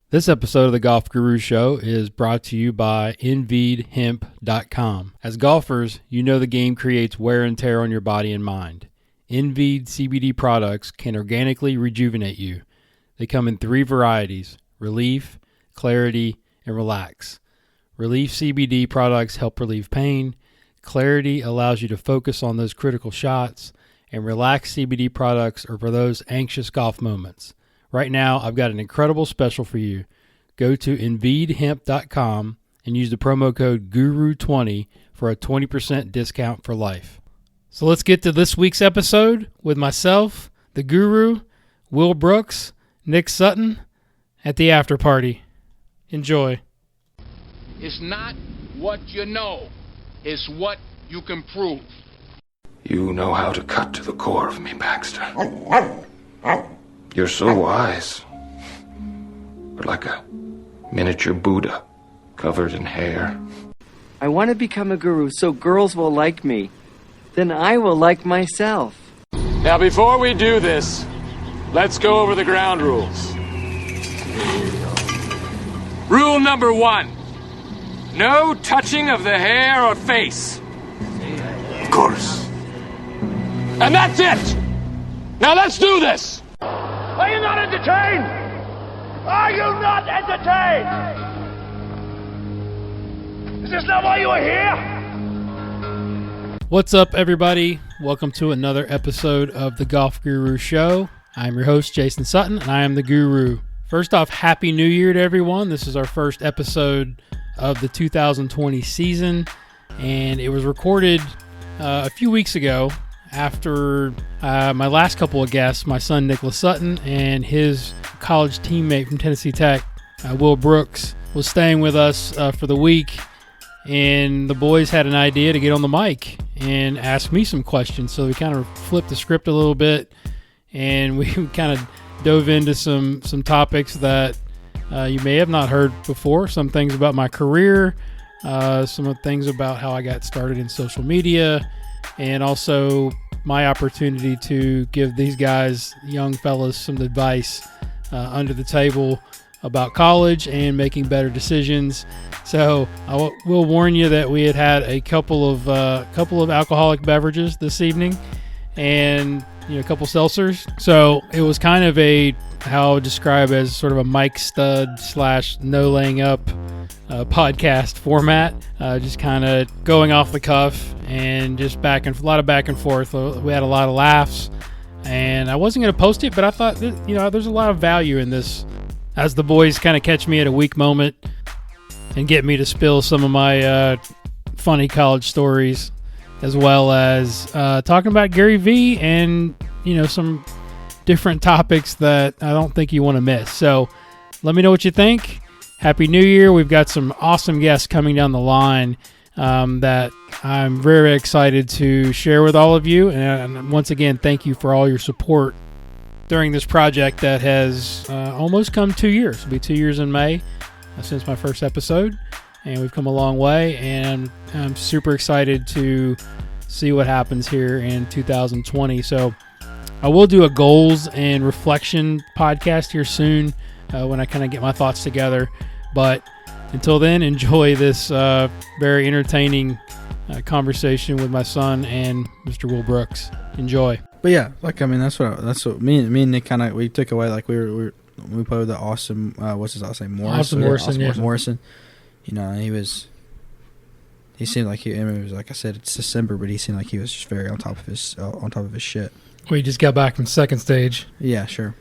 This episode of the Golf Guru Show is brought to you by InVeedHemp.com. As golfers, you know the game creates wear and tear on your body and mind. InVeed CBD products can organically rejuvenate you. They come in 3 varieties: Relief, Clarity, and Relax. Relief CBD products help relieve pain. Clarity allows you to focus on those critical shots. And Relax CBD products are for those anxious golf moments. Right now, I've got an incredible special for you. Go to InVeedHemp.com and use the promo code GURU20 for a 20% discount for life. So let's get to this week's episode with myself, the Guru, Will Brooks, Nick Sutton at the after party. Enjoy. It's not what you know, it's what you can prove. You know how to cut to the core of me, Baxter. You're so wise. But like a miniature Buddha covered in hair. I want to become a guru so girls will like me. Then I will like myself. Now, before we do this, let's go over the ground rules. Rule number 1. No touching of the hair or face. Of course. And that's it! Now let's do this! Are you not entertained? Are you not entertained? Is this not why you are here? What's up, everybody? Welcome to another episode of the Golf Guru Show. I'm your host, Jason Sutton, and I am the Guru. First off, Happy New Year to everyone. This is our first episode of the 2020 season, and it was recorded a few weeks ago after my last couple of guests, my son Nicholas Sutton and his college teammate from Tennessee Tech, Will Brooks, was staying with us for the week, and the boys had an idea to get on the mic and ask me some questions. So we kind of flipped the script a little bit, and we kind of dove into some topics that you may have not heard before. Some things about my career, some of the things about how I got started in social media, and also my opportunity to give these guys, young fellas, some advice under the table about college and making better decisions. So I will warn you that we had a couple of alcoholic beverages this evening, and a couple seltzers. So it was kind of how I would describe as sort of a Mike Stud / no laying up podcast format, just kind of going off the cuff and just a lot of back and forth. We had a lot of laughs, and I wasn't going to post it, but I thought that, there's a lot of value in this as the boys kind of catch me at a weak moment and get me to spill some of my funny college stories, as well as talking about Gary Vee and some different topics that I don't think you want to miss. So let me know what you think. Happy New Year. We've got some awesome guests coming down the line that I'm very excited to share with all of you. And once again, thank you for all your support during this project that has almost come 2 years. It'll be 2 years in May since my first episode, and we've come a long way, and I'm super excited to see what happens here in 2020. So I will do a goals and reflection podcast here soon when I kind of get my thoughts together. But until then, enjoy this very entertaining conversation with my son and Mr. Will Brooks. Enjoy. But yeah, that's what me and Nick kind of we took away. Like we played with the awesome what's his last name, Morrison. Morrison. He seemed like it was, like I said, it's December, but he seemed like he was just very on top of his shit. Well, he just got back from second stage. Yeah, sure.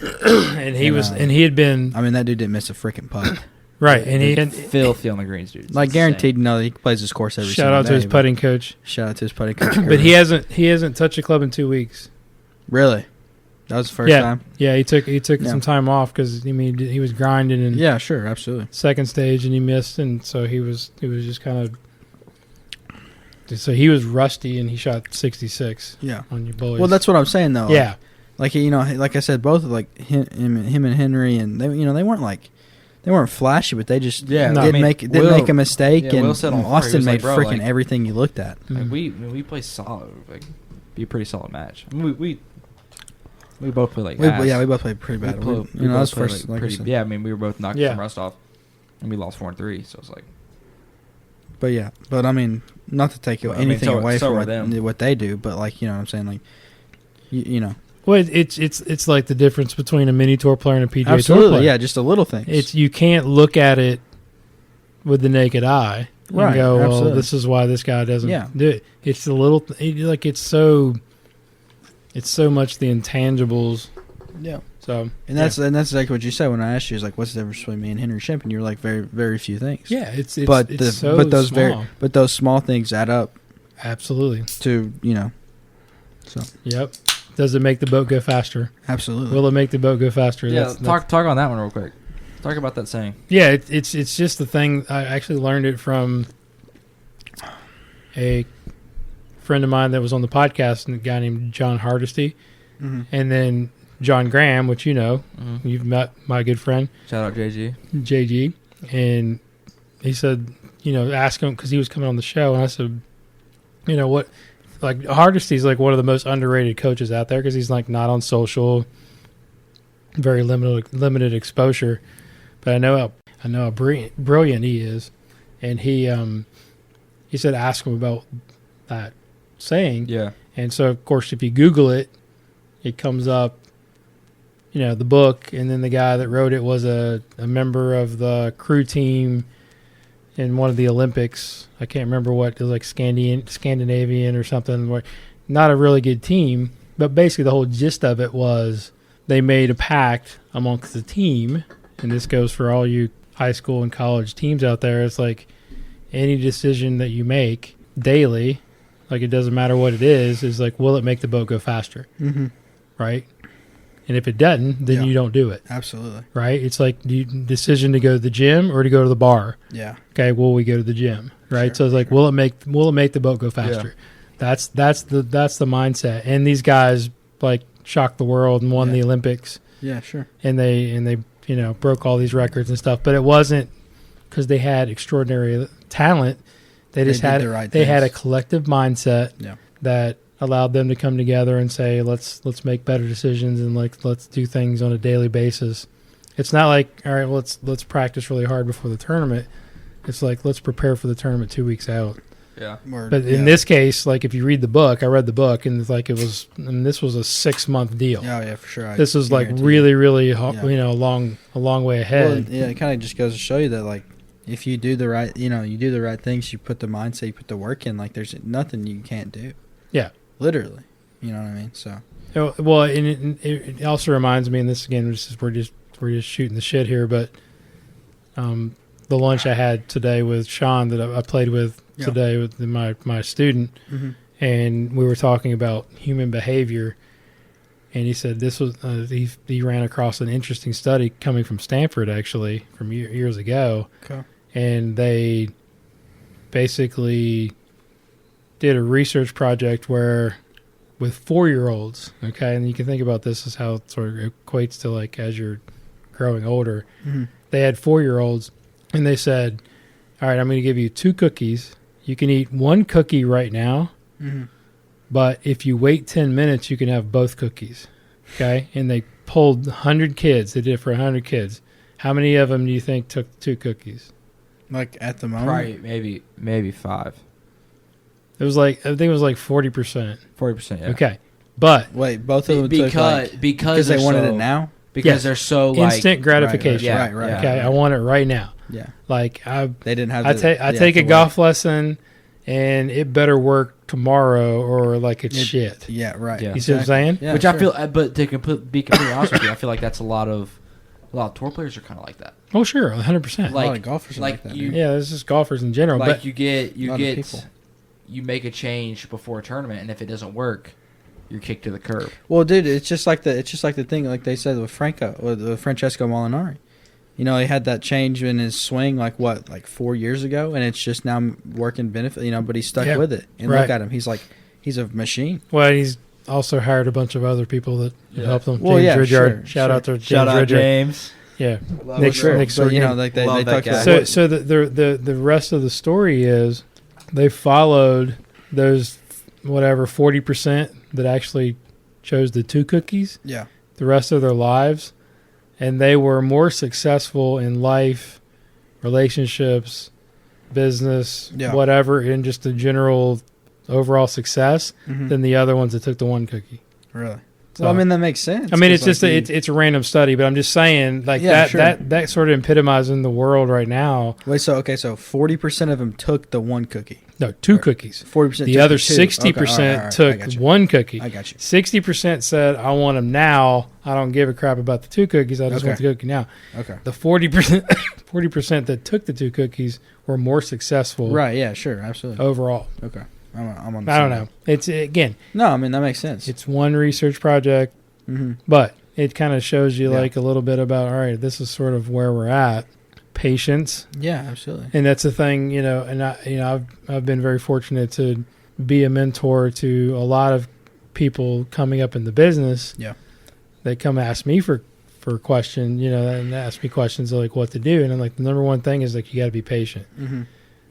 and he had been. I mean, that dude didn't miss a freaking putt. Right, and he filthy on the greens, dude. Like guaranteed, he plays his course every. Shout out to his putting coach. Shout out to his putting coach. But he hasn't touched a club in 2 weeks. Really? That was the first time. Yeah, he took some time off because he was grinding and yeah, sure, absolutely. Second stage and he missed, and so he was just kind of. So he was rusty and he shot 66. Yeah. On your boys. Well, that's what I'm saying though. Yeah. Like like I said, both of him and Henry, and they they weren't flashy, but they just didn't make a mistake. And Austin made freaking everything you looked at. Like we play solid, be a pretty solid match. I mean, We both played we both played pretty bad. That's first. I mean, we were both knocked some rust off, and we lost 4-3. So it's like. But I mean, not to take anything away from what they do, but like, you know what I'm saying, like, you know. Well, it's like the difference between a mini tour player and a PGA Tour player. Absolutely, yeah, just a little thing. You can't look at it with the naked eye and go, well, absolutely. This is why this guy doesn't do it. It's the little, it's so much the intangibles. Yeah. So that's exactly what you said when I asked you. Is like, what's the difference between me and Henry Shimp? And you were like, very, very few things. Yeah, it's so small. But those small things add up. Absolutely. To, you know. So. Yep. Does it make the boat go faster? Absolutely. Will it make the boat go faster? Yeah. Talk on that one real quick. Talk about that saying. Yeah, it's just the thing. I actually learned it from a friend of mine that was on the podcast, a guy named John Hardesty, and then John Graham, which you know, you've met my good friend. Shout out JG, and he said, you know, ask him because he was coming on the show, and I said, you know what, like Hardesty's like one of the most underrated coaches out there because he's like not on social, very limited exposure, but I know how brilliant he is, and he said ask him about that saying, and so of course if you Google it, it comes up. You know, the book, and then the guy that wrote it was a member of the crew team in one of the Olympics. I can't remember what, it was like Scandinavian or something. Not a really good team, but basically the whole gist of it was they made a pact amongst the team, and this goes for all you high school and college teams out there. It's like any decision that you make daily, like it doesn't matter what it is like, will it make the boat go faster? Mm-hmm. Right? And if it doesn't, then you don't do it. Absolutely. Right? It's like decision to go to the gym or to go to the bar. Yeah. Okay, well we go to the gym. Right? Sure, so it's like, will it make the boat go faster? Yeah. That's the mindset. And these guys like shocked the world and won the Olympics. Yeah, sure. And they you know, broke all these records and stuff. But it wasn't because they had extraordinary talent. They had a collective mindset that allowed them to come together and say, let's make better decisions and let's do things on a daily basis. It's not like, all right, well, let's practice really hard before the tournament. It's like, let's prepare for the tournament 2 weeks out. Yeah. But in this case, like if you read the book, I read the book, and it's like this was a 6-month deal. Oh yeah, for sure. This was like really, really, you know, a long way ahead. Well, yeah, it kind of just goes to show you that like if you do the right, you know, you do the right things, you put the mindset, you put the work in, like there's nothing you can't do. Yeah. Literally, you know what I mean. So, well, and it also reminds me, and this again, we're just shooting the shit here, but the lunch I had today with Sean that I played with today with my student, and we were talking about human behavior, and he said this was he ran across an interesting study coming from Stanford actually from years ago, and they basically did a research project where with 4-year-olds, okay, and you can think about this as how it sort of equates to like as you're growing older. They had 4-year-olds, and they said, all right, I'm going to give you 2 cookies. You can eat 1 cookie right now, but if you wait 10 minutes, you can have both cookies, okay? And they pulled 100 kids. They did it for 100 kids. How many of them do you think took 2 cookies? Like at the moment? Probably maybe 5. It was like, I think it was like 40%. 40%, yeah. Okay. But wait, both of them because they wanted it now? Because they're so like instant gratification. Right. Okay, I want it right now. Yeah. Like they didn't have I take a golf lesson and it better work tomorrow or like it's shit. Yeah, right. You see what I'm saying? Yeah, which I feel, but to be completely honest with you, I feel like that's a lot of tour players are kind of like that. Oh sure, 100%. A lot of golfers are like that. It's just golfers in general. Like but you make a change before a tournament, and if it doesn't work, you're kicked to the curb. Well, dude, it's just like the thing like they said with Francesco Molinari. You know, he had that change in his swing like 4 years ago, and it's just now working benefit. You know, but he's stuck with it. And look at him, he's a machine. Well, he's also hired a bunch of other people that helped him. Well, James Ridyard. Shout out to James. Yeah, Nick. But, you know, like they talked about. So the rest of the story is they followed those 40% that actually chose the 2 cookies Yeah. the rest of their lives, and they were more successful in life, relationships, business, Yeah. whatever, in just the general overall success than the other ones that took the 1 cookie. Really? So, Well, I mean, that makes sense. I mean, it's 'cause, just it's a random study, but I'm just saying like Yeah, sure. that sort of epitomizing the world right now. Wait, so 40% of them took the 1 cookie. No, 2 cookies. 40%. The took other 2. 60% Okay, I took got you. 1 cookie. I got you. 60% said, "I want them now. I don't give a crap about the 2 cookies. I just want the cookie now." Okay. The 40% that took the 2 cookies were more successful, Right. Yeah. Sure. Absolutely. overall. Okay. I'm on. The I don't same know. It's again, No, I mean that makes sense. it's one research project, but it kind of shows you Yeah. like a little bit about, all right, this is sort of where we're at. Patience, Yeah. Absolutely. and that's the thing, and I've been very fortunate to be a mentor to a lot of people coming up in the business. Yeah. They come ask me for questions, and ask me questions like what to do, and I'm like, the number one thing is like you got to be patient.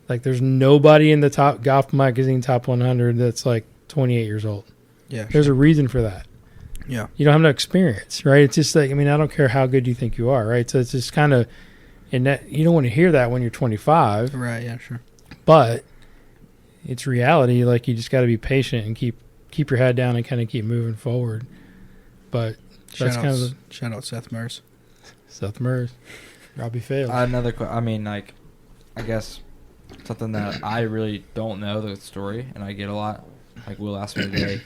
Like there's nobody in the top golf magazine top 100 that's like 28 years old. Yeah. There's a reason for that. Yeah. You don't have no experience, right? It's just like, I mean, I don't care how good you think you are, right? So it's just kind of, and that you don't want to hear that when you're 25, Right. Yeah. Sure. but it's reality. Like you just got to be patient and keep your head down and kind of keep moving forward. But that's kind of Shout out Seth Mers. Seth Mers, Robbie failed. I mean, like, I guess something that I really don't know the story, and I get a lot. Like, Will asked me today,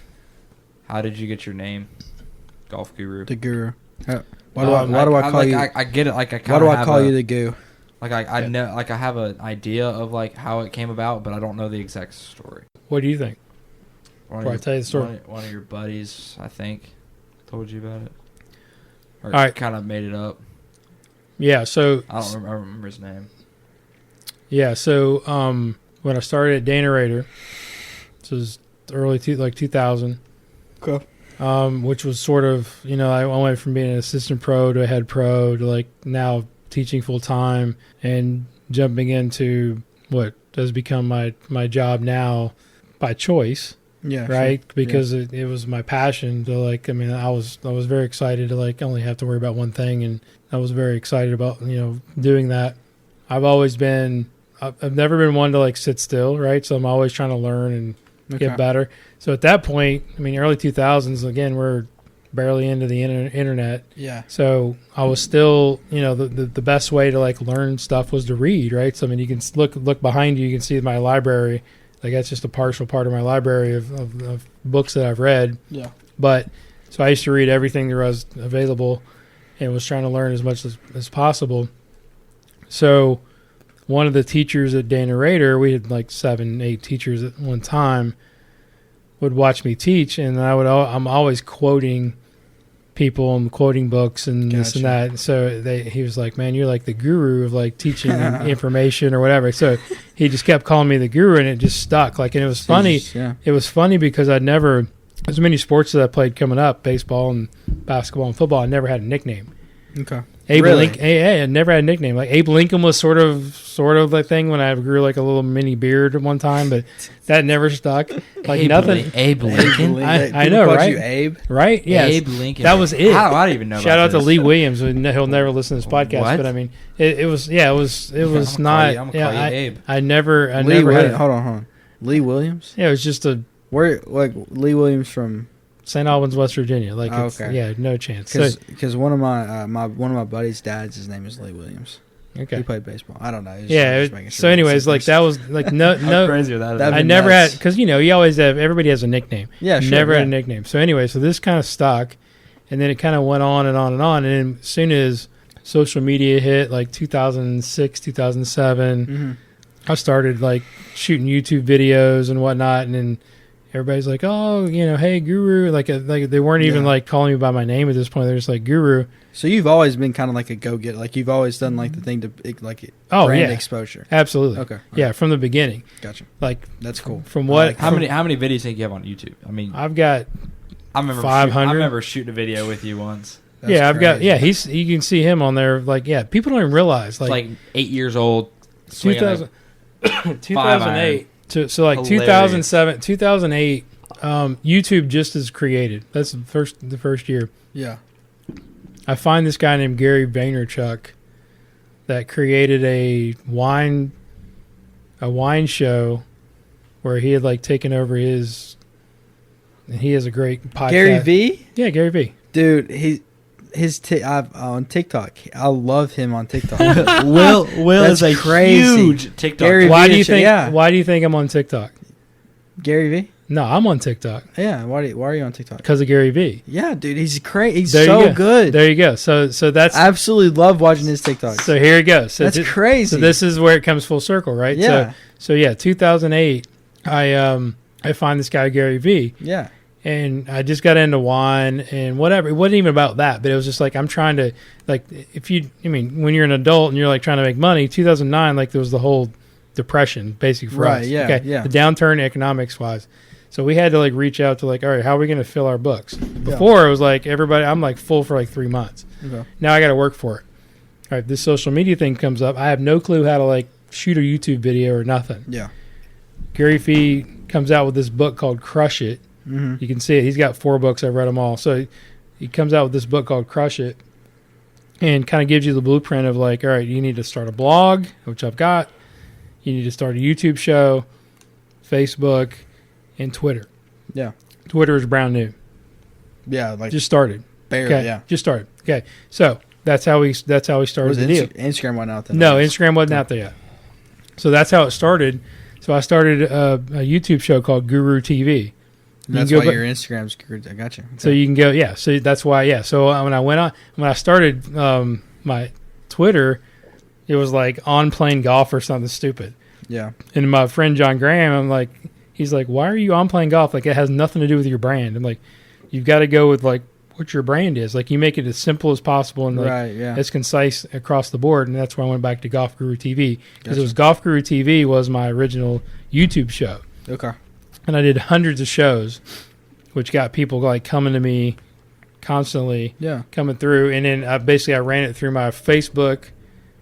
how did you get your name, Golf Guru? The Guru. Why do I call you? I get it. Like, Why do I call you the Goo? Like, I know. Like, I have an idea of like how it came about, but I don't know the exact story. What do you think? Before I tell you the story. One of your buddies, I think, told you about it. Or All right. kind of made it up. Yeah. So I don't remember his name. yeah. So when I started at Dana Rader, this was early 2000. Okay. Which was sort of, I went from being an assistant pro to a head pro to like now teaching full time and jumping into what has become my job now by choice. Yeah. Right. Sure. Because it was my passion to like, I mean, I was very excited to like only have to worry about one thing. And I was very excited about, doing that. I've never been one to like sit still. Right. So I'm always trying to learn and get better. So at that point, I mean, early 2000s, again, we're barely into the internet. Yeah. So I was still, the best way to like learn stuff was to read, right? So I mean, you can look behind you, you can see my library. Like that's just a partial part of my library of books that I've read. Yeah. But so I used to read everything there was available and was trying to learn as much as possible. So one of the teachers at Dana Rader, we had like 7-8 teachers at one time, would watch me teach, and I'm always quoting people and quoting books and this and that. So he was like, "Man, you're like the guru of like teaching information or whatever." So he just kept calling me the guru, and it just stuck. Like, and it was funny. Yeah. It was funny because there's many sports that I played coming up, baseball and basketball and football. I never had a nickname. Okay. Abe Really? Lincoln. I never had a nickname. Like Abe Lincoln was sort of the thing when I grew like a little mini beard at one time, but that never stuck. Like nothing. Abe Lincoln. I know, Called right? You Abe. Right? Yes. Abe Lincoln. That was it. I don't even know. Shout about out to this. Lee Williams. He'll never listen to this podcast, What? but I mean, it was I'm not. gonna call you Abe. I never Lee never Williams. had. Hold on. Lee Williams. Yeah, it was just a Where like Lee Williams from? St. Albans, West Virginia. Like, it's, Okay. yeah, no chance. So, Because one of my buddy's dads, his name is Lee Williams. okay. He played baseball. I don't know. He was Yeah. just making sure So, anyways, like that was like no. Crazy with that. That'd I be never nuts. had because you always have everybody has a nickname. Yeah, sure. Never yeah. had a nickname. So anyway, so this kind of stuck, and then it kind of went on and on and on. And then as soon as social media hit, like 2006, 2007, I started like shooting YouTube videos and whatnot, and then everybody's like, "Oh, hey, Guru!" Like they weren't even like calling me by my name at this point. They're just like Guru. So you've always been kind of like a go-getter. Like you've always done like the thing to like Oh, brand yeah. exposure. Absolutely. Okay. Yeah, from the beginning. Gotcha. Like That's cool. from what How many videos do you think you have on YouTube? I mean, I've got. I remember 500. I remember shooting a video with you once. That's yeah, I've got. crazy. Yeah, you can see him on there. Like, yeah, people don't even realize It's like 8 years old. swinging 2000, a 2008 so like Hilarious. 2007, 2008. YouTube just is created. That's the first year. Yeah. I find this guy named Gary Vaynerchuk that created a wine show where he had like taken over his. And he has a great podcast. Gary V? Yeah, Gary V. Dude, on TikTok. I love him on TikTok. Will That's is a crazy. huge TikTok. Gary Why V do you is- think? yeah. Why do you think I'm on TikTok? Gary V? No, I'm on TikTok Yeah. Why are you on TikTok? because of Gary V. Yeah, dude, he's crazy. He's There you so go. good. There you go. So that's I absolutely love watching his TikToks. so here it goes. So That's crazy. So this is where it comes full circle, right? Yeah. So yeah, 2008. I find this guy Gary V. Yeah. And I just got into wine and whatever. It wasn't even about that, but it was just like I'm trying to like when you're an adult and you're like trying to make money. 2009, like there was the whole depression, basically for Right, us. yeah, okay? yeah. The downturn economics wise. So we had to like reach out to like, all right, how are we going to fill our books? Before it was like everybody, I'm like full for like 3 months. Okay. Now I got to work for it. All right, this social media thing comes up. I have no clue how to like shoot a YouTube video or nothing. Yeah. Gary Vee comes out with this book called Crush It. Mm-hmm. You can see it. He's got 4 books. I've read them all. So he comes out with this book called Crush It and kind of gives you the blueprint of like, all right, you need to start a blog, which I've got. You need to start a YouTube show, Facebook, and Twitter. Yeah. Twitter is brand new. Yeah, like Just started. barely, Okay. yeah. Just started. Okay. So that's how we started Was the deal. Instagram went out then? No, Instagram wasn't out there yet. So that's how it started. So I started a YouTube show called Guru TV. That's You why can go your Instagram's good. I got you. Okay. So you can go, yeah. So that's why, yeah. So when I started my Twitter, it was like on playing golf or something stupid. Yeah. And my friend John Graham, he's like, why are you on playing golf? Like it has nothing to do with your brand. I'm like, you've got to go with like what your brand is. Like you make it as simple as possible and like Right, yeah. as concise across the board. And that's why I went back to Golf Guru TV because Gotcha. it was Golf Guru TV was my original YouTube show. Okay. And I did hundreds of shows, which got people like coming to me constantly, Yeah. coming through. And then I ran it through my Facebook,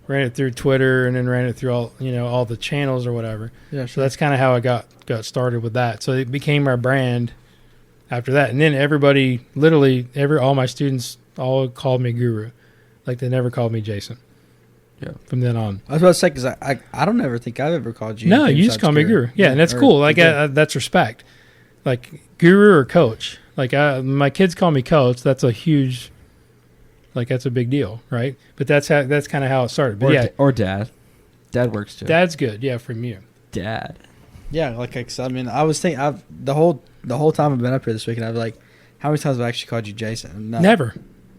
ran it through Twitter, and then ran it through all the channels or whatever. Yeah, So that's kind of how I got started with that. So it became our brand after that. And then everybody, literally all my students all called me Guru. Like they never called me Jason. Yeah. From then on. I was about to say, because I don't ever think I've ever called you. No, anything you just besides call me Guru. Yeah, and that's or- cool. Like yeah. that's respect. Like Guru or Coach. Like my kids call me Coach. That's a huge, like that's a big deal, right? But that's kind of how it started. But Or, yeah, or dad. Dad works too. Dad's good. Yeah, from you. Dad. Yeah, like I mean, I was thinking, the whole time I've been up here this week, and I've like, how many times have I actually called you Jason? No, Never.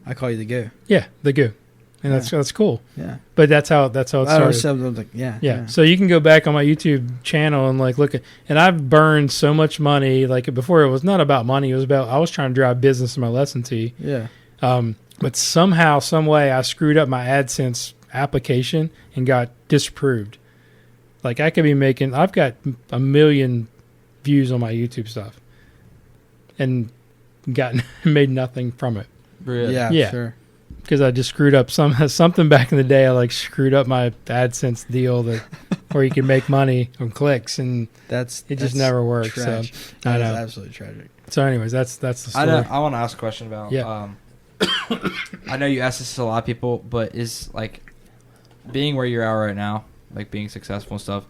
I call you the Goo. Yeah, the Goo. And that's cool. Yeah. But that's how it I started. was like, yeah. Yeah. So you can go back on my YouTube channel and like look at, and I've burned so much money. Like before, it was not about money. It was about I was trying to drive business in my lesson tee. Yeah. But somehow, some way, I screwed up my AdSense application and got disapproved. Like I could be making, I've got 1 million views on my YouTube stuff, and made nothing from it. Really? Yeah, Yeah. sure. Because I just screwed up something back in the day. I like screwed up my AdSense deal where you can make money from clicks, and That's it just never worked. Trash. So That I is know. absolutely tragic. So, anyways, that's the story. I want to ask a question about. Yeah. I know you ask this to a lot of people, but is like being where you're at right now, like being successful and stuff.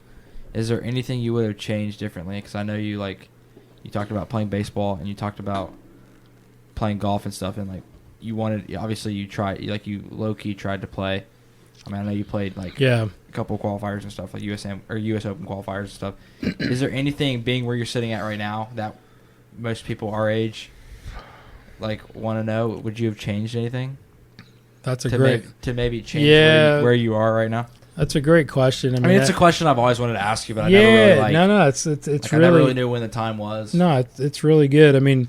Is there anything you would have changed differently? Because I know you talked about playing baseball and you talked about playing golf and stuff, and like you wanted. Obviously, you low key tried to play. I mean, I know you played like Yeah. a couple of qualifiers and stuff, like US Open qualifiers and stuff. Is there anything being where you're sitting at right now that most people our age like want to know? Would you have changed anything That's a to great. to maybe change Yeah. where you are right now? That's a great question. I mean, it's a question I've always wanted to ask you, but I yeah. never really No. It's like, really. I never really knew when the time was. No, it's really good. I mean,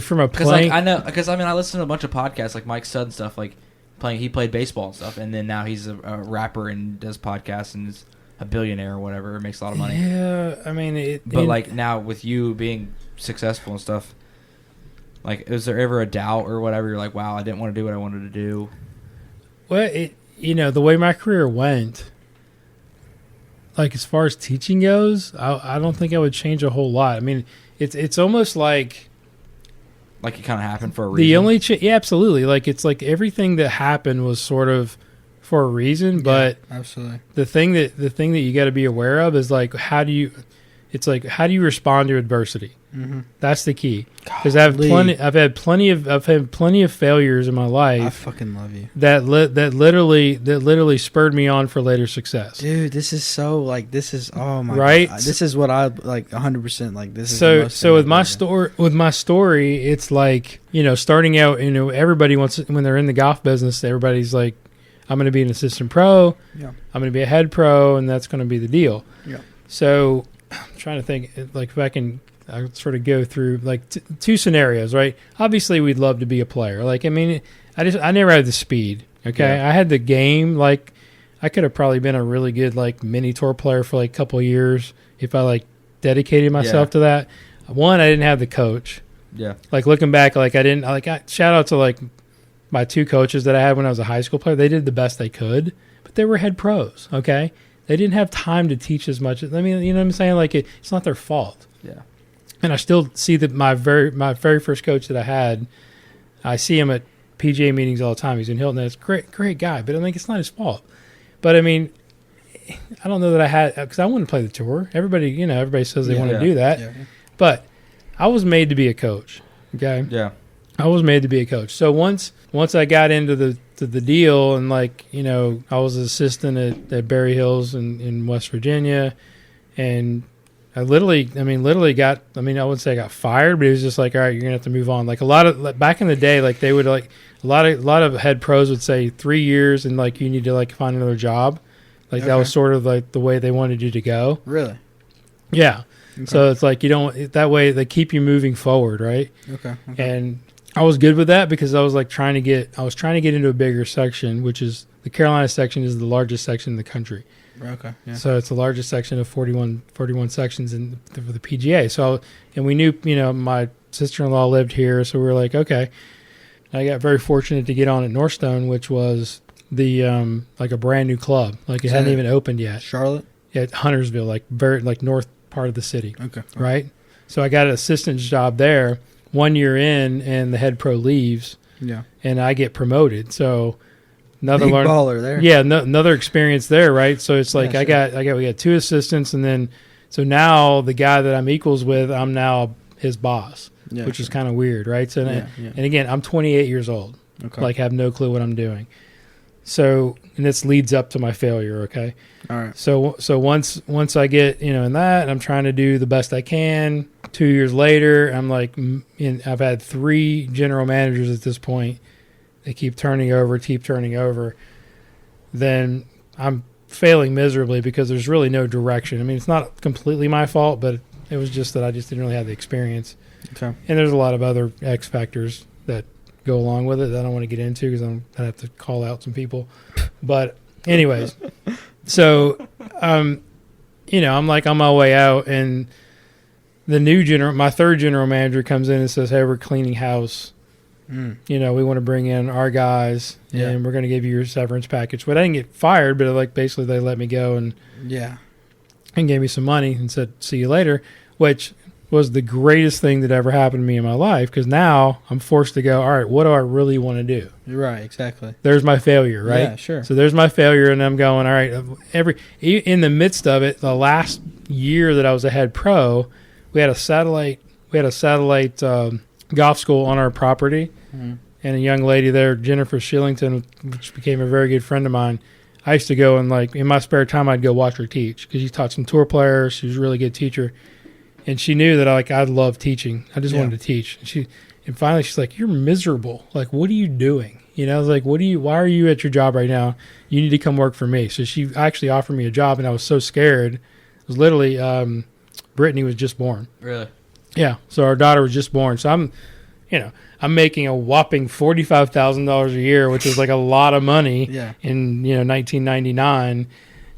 from a Because playing. I listen to a bunch of podcasts like Mike Sutton stuff, like he played baseball and stuff, and then now he's a rapper and does podcasts and is a billionaire or whatever, makes a lot of money. Yeah, I mean, But like now with you being successful and stuff, like is there ever a doubt or whatever? You're like, wow, I didn't want to do what I wanted to do. well, the way my career went, like as far as teaching goes, I don't think I would change a whole lot. I mean, it's almost like Like it kind of happened for a reason. the only yeah, absolutely. Like it's like everything that happened was sort of for a reason, but absolutely. the thing that you got to be aware of is like how do you respond to adversity? Mm-hmm. That's the key. Because I've had plenty of failures in my life. I fucking love you. That literally spurred me on for later success. Dude, this is so like this is oh my right. God. This is what I like 100%. Like this is so with my story, it's like starting out. Everybody wants when they're in the golf business. Everybody's like, I'm going to be an assistant pro. Yeah. I'm going to be a head pro, and that's going to be the deal. Yeah. So I'm trying to think like if I sort of go through like two scenarios, right? Obviously, we'd love to be a player. Like, I mean, I never had the speed. Okay, yeah. I had the game. Like, I could have probably been a really good like mini tour player for like a couple of years if I like dedicated myself to that. One, I didn't have the coach. Yeah. Like looking back, like I didn't shout out to like my two coaches that I had when I was a high school player. They did the best they could, but they were head pros. Okay, they didn't have time to teach as much. I mean, you know what I'm saying? Like it's not their fault. Yeah. And I still see that my very first coach that I had, I see him at PGA meetings all the time. He's in Hilton. It's a great guy, but I think it's not his fault. But I mean, I don't know that I had because I wouldn't play the tour. Everybody says they want to do that, but I was made to be a coach. Okay. Yeah. I was made to be a coach. So once I got into the deal and like I was an assistant at Berry Hills in West Virginia, and I literally got, I wouldn't say I got fired, but it was just like, all right, you're going to have to move on. Like a lot of, back in the day, like they would like, a lot of head pros would say 3 years and like you need to like find another job. Like that was sort of like the way they wanted you to go. Really? Yeah. Okay. So it's like that way they keep you moving forward, right? Okay. And I was good with that because I was like trying to get into a bigger section, which is the Carolina section is the largest section in the country. Okay. Yeah. So it's the largest section of 41 sections for the PGA. So, and we knew, my sister-in-law lived here, so we were like, okay. I got very fortunate to get on at Northstone, which was the like a brand new club. Like it hadn't even opened yet. Charlotte? Yeah, Huntersville, like very like north part of the city. Okay. Right? So I got an assistant's job there 1 year in, and the head pro leaves. Yeah. And I get promoted. So another baller there. Yeah, another experience there, right? So it's like we got two assistants, and then so now the guy that I'm equals with, I'm now his boss, which is kind of weird, right? So and again, I'm 28 years old, like have no clue what I'm doing. So and this leads up to my failure. Okay, all right. So once I get in that, I'm trying to do the best I can. 2 years later, I'm like, I've had 3 general managers at this point. They keep turning over. Then I'm failing miserably because there's really no direction. I mean, it's not completely my fault, but it was just that I just didn't really have the experience. Okay. And there's a lot of other X factors that go along with it that I don't want to get into because I have to call out some people. But anyways, so, I'm like on my way out, and my third general manager comes in and says, hey, we're cleaning house. We want to bring in our guys, and we're going to give you your severance package. But I didn't get fired, but like basically they let me go and gave me some money and said, see you later, which was the greatest thing that ever happened to me in my life because now I'm forced to go, all right, what do I really want to do? Right, exactly. There's my failure, right? Yeah, sure. So there's my failure, and I'm going, all right, in the midst of it, the last year that I was a head pro, we had a satellite golf school on our property. Mm-hmm. And a young lady there, Jennifer Shillington, which became a very good friend of mine. I used to go and like in my spare time, I'd go watch her teach because she taught some tour players. She was a really good teacher, and she knew that I love teaching. I just wanted to teach. And finally she's like, "You're miserable. Like, what are you doing?" I was like, why are you at your job right now? You need to come work for me. So she actually offered me a job, and I was so scared. It was literally Brittany was just born. Really? Yeah. So our daughter was just born. So I'm making a whopping $45,000 a year, which is like a lot of money in 1999,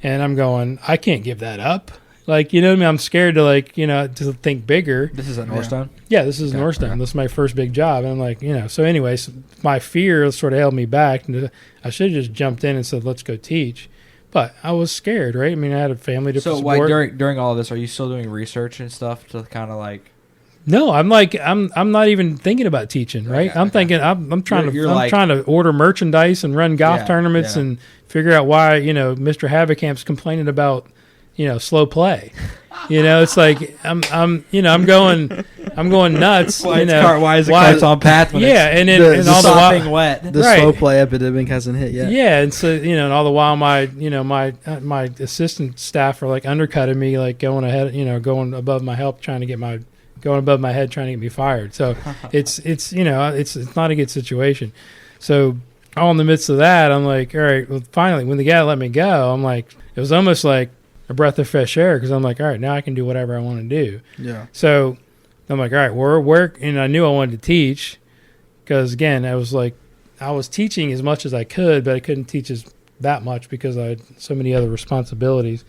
and I'm going, I can't give that up. Like, what I mean? I'm scared to to think bigger. This is at Northstone? Yeah, this is Northstone. Okay. This is my first big job. And I'm like, so anyways, my fear sort of held me back. And I should have just jumped in and said, let's go teach. But I was scared, right? I mean, I had a family to support. So during all of this, are you still doing research and stuff to kind of like No, I'm like I'm not even thinking about teaching, right? Okay, I'm okay. thinking I'm trying You're I'm like- trying to order merchandise and run golf Yeah, tournaments yeah. and figure out why, Mr. Havercamp's complaining about, slow play. It's like I'm going nuts. Why is the carts on path when Yeah, it's and then the and all the sopping while, wet? The Right. slow play epidemic hasn't hit yet. yeah, and so and all the while my assistant staff are like undercutting me, like going ahead, going above my help, going above my head, trying to get me fired. So it's not a good situation. So all in the midst of that, I'm like, all right, well, finally, when the guy let me go, I'm like, it was almost like a breath of fresh air because I'm like, all right, now I can do whatever I want to do. Yeah. So I'm like, all right, where, and I knew I wanted to teach because again, I was teaching as much as I could, but I couldn't teach that much because I had so many other responsibilities.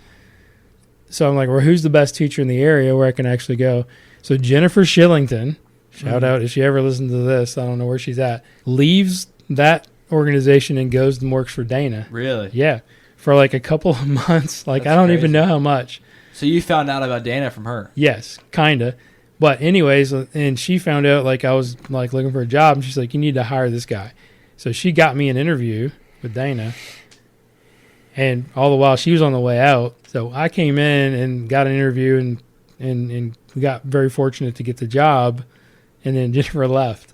So I'm like, well, who's the best teacher in the area where I can actually go? So Jennifer Shillington, shout out if she ever listens to this, I don't know where she's at, leaves that organization and goes and works for Dana. Really? Yeah. For like a couple of months. Like, That's I don't crazy. even know how much. So you found out about Dana from her? Yes, kind of. But anyways, and she found out like I was like looking for a job and she's like, you need to hire this guy. So she got me an interview with Dana. And all the while she was on the way out. So I came in and got an interview and got very fortunate to get the job. And then Jennifer left.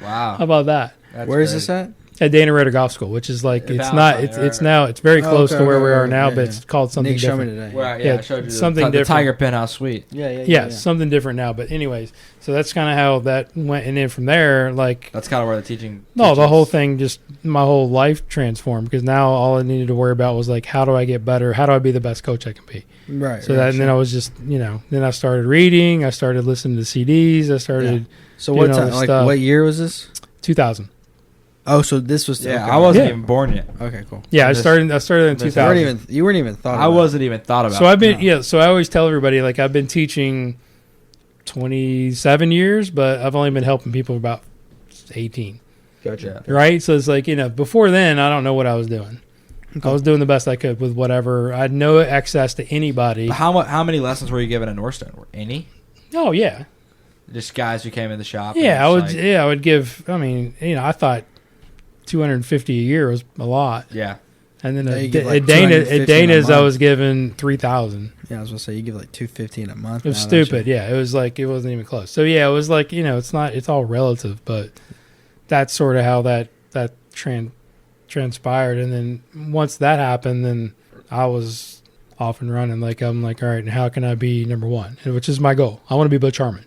Wow. How about that? That's Where is crazy. this at? At Dana Ritter Golf School, which is like Yeah, it's not it's now it's very close to where we are now, but it's called something Nick showed me different. today. Where, Yeah, I showed you something the different. Tiger Penthouse Suite. Yeah, something different now. But anyways, so that's kind of how that went, and then from there, like That's kind of where the teaching. no, the teaches. whole thing just my whole life transformed because now all I needed to worry about was like how do I get better? How do I be the best coach I can be? Right. So that and then I was just then I started reading, I started listening to CDs, I started So doing what all time? this Like stuff. what year was this? 2000. Oh, so this was. Yeah, okay. I wasn't Yeah. even born yet. Okay, cool. Yeah, I This- started in this- 2000. You weren't even thought. I about wasn't even thought about. So I've been No. So I always tell everybody like I've been teaching 27 years, but I've only been helping people about 18. Gotcha. Right? So it's like, before then I don't know what I was doing. I was doing the best I could with whatever. I had no access to anybody. How many lessons were you given at Northstone? Any? Oh yeah. Just guys who came in the shop. and Yeah, just like- I would give I thought 250 a year was a lot. Yeah. And then Yeah, you at, give, like, at Dana, 250 at Dana's a I month. was given 3,000. Yeah, I was gonna say you give like $250 a month. It was now, don't stupid. you? Yeah, it was like it wasn't even close. So yeah, it was like it's all relative, but that's sort of how that transpired. And then once that happened, then I was off and running. Like I'm like, all right, and how can I be number one? And which is my goal. I want to be Butch Harmon.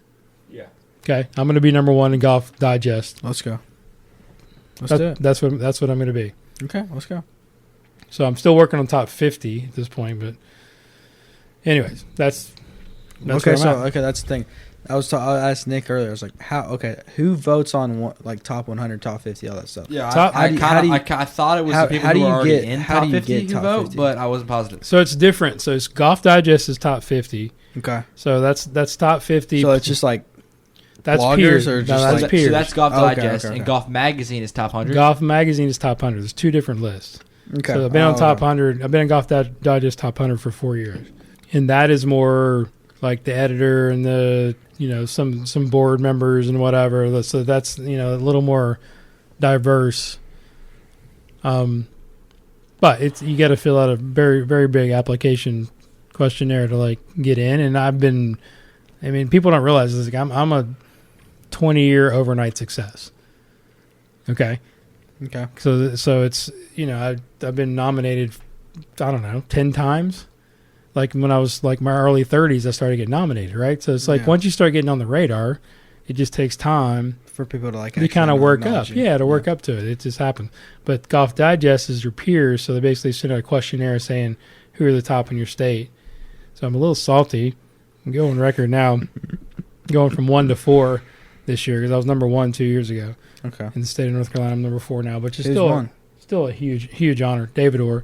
Yeah. Okay, I'm going to be number one in Golf Digest. Let's go. Let's do it. That's what I'm going to be. Okay, let's go. So I'm still working on top 50 at this point, but anyways, that's Okay, where I'm so at. okay, that's the thing. I asked Nick earlier. I was like, "How? Okay, who votes on like top 100, top 50, all that stuff?" Yeah, Top- I thought it was how- the people how do who you were already get- in how top do you 50 get who top vote, 50? but I wasn't positive. So it's different. So it's Golf Digest is top 50. Okay, So that's top 50. so it's just like that's bloggers peers. or No, just that's like- peers. So that's Golf Okay, Digest, okay. and Golf Magazine is top 100. Golf Magazine is top 100. There's two different lists. okay. So I've been on top okay. 100. I've been on Golf Digest top 100 for 4 years, and that is more like the editor and the some board members and whatever. So that's a little more diverse. But you got to fill out a very very big application questionnaire to like get in, and people don't realize this. Like, I'm a 20-year overnight success. Okay. Okay. So it's I've been nominated, I don't know, 10 times. Like when I was like my early 30s, I started getting nominated, right? So it's like Yeah. once you start getting on the radar, it just takes time For people to like, to kind of actually work acknowledge up. you. Yeah, to work up to it. It just happened. But Golf Digest is your peers, so they basically send out a questionnaire saying who are the top in your state. So I'm a little salty. I'm going record now, going from 1 to 4 this year because I was number 1 2 years ago. Okay. In the state of North Carolina, I'm number 4 now, which is Who's still won? still a huge honor. David Orr,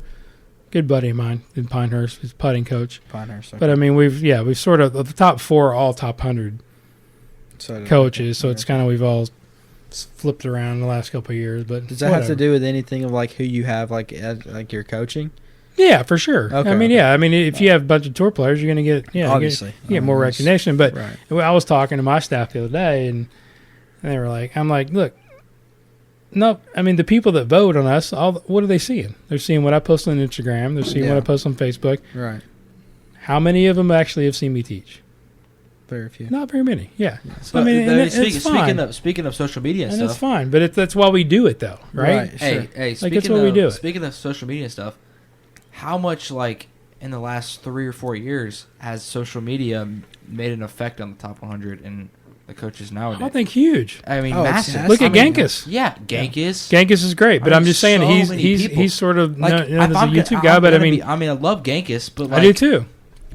good buddy of mine in Pinehurst, he's putting coach. Pinehurst. Okay. But I mean, we've sort of the top 4 are all top 100 So, coaches, so okay. it's kind of we've all flipped around the last couple of years. But Does that have to whatever. do with anything of like who you have like as, like your coaching? Yeah, for sure. Okay, I mean, okay. yeah. I mean, if you have a bunch of tour players, you're going to get, Obviously. you get more recognition. But Right. I was talking to my staff the other day, and they were like, I'm like, look, no, I mean, the people that vote on us, what are they seeing? They're seeing what I post on Instagram. They're seeing what I post on Facebook. Right. How many of them actually have seen me teach? Very few. Not very many. Yeah. So, But, I mean, and speaking, it's fine. speaking of social media and And stuff, that's fine. But that's why we do it, though, right? Right. hey, Sure. hey, Like, speaking that's why we do it. Speaking of social media stuff, how much like in the last 3 or 4 years has social media made an effect on the top 100 and the coaches nowadays? I think huge. I mean, Oh, it's massive. massive. Look at I mean, Genghis. Yeah, Genghis. Genghis is great, but I I'm mean, just saying so he's many people. he's sort of Like, known if as a I'm YouTube gonna- guy, I'm but I gonna mean, be- I love Genghis, but like, I do too.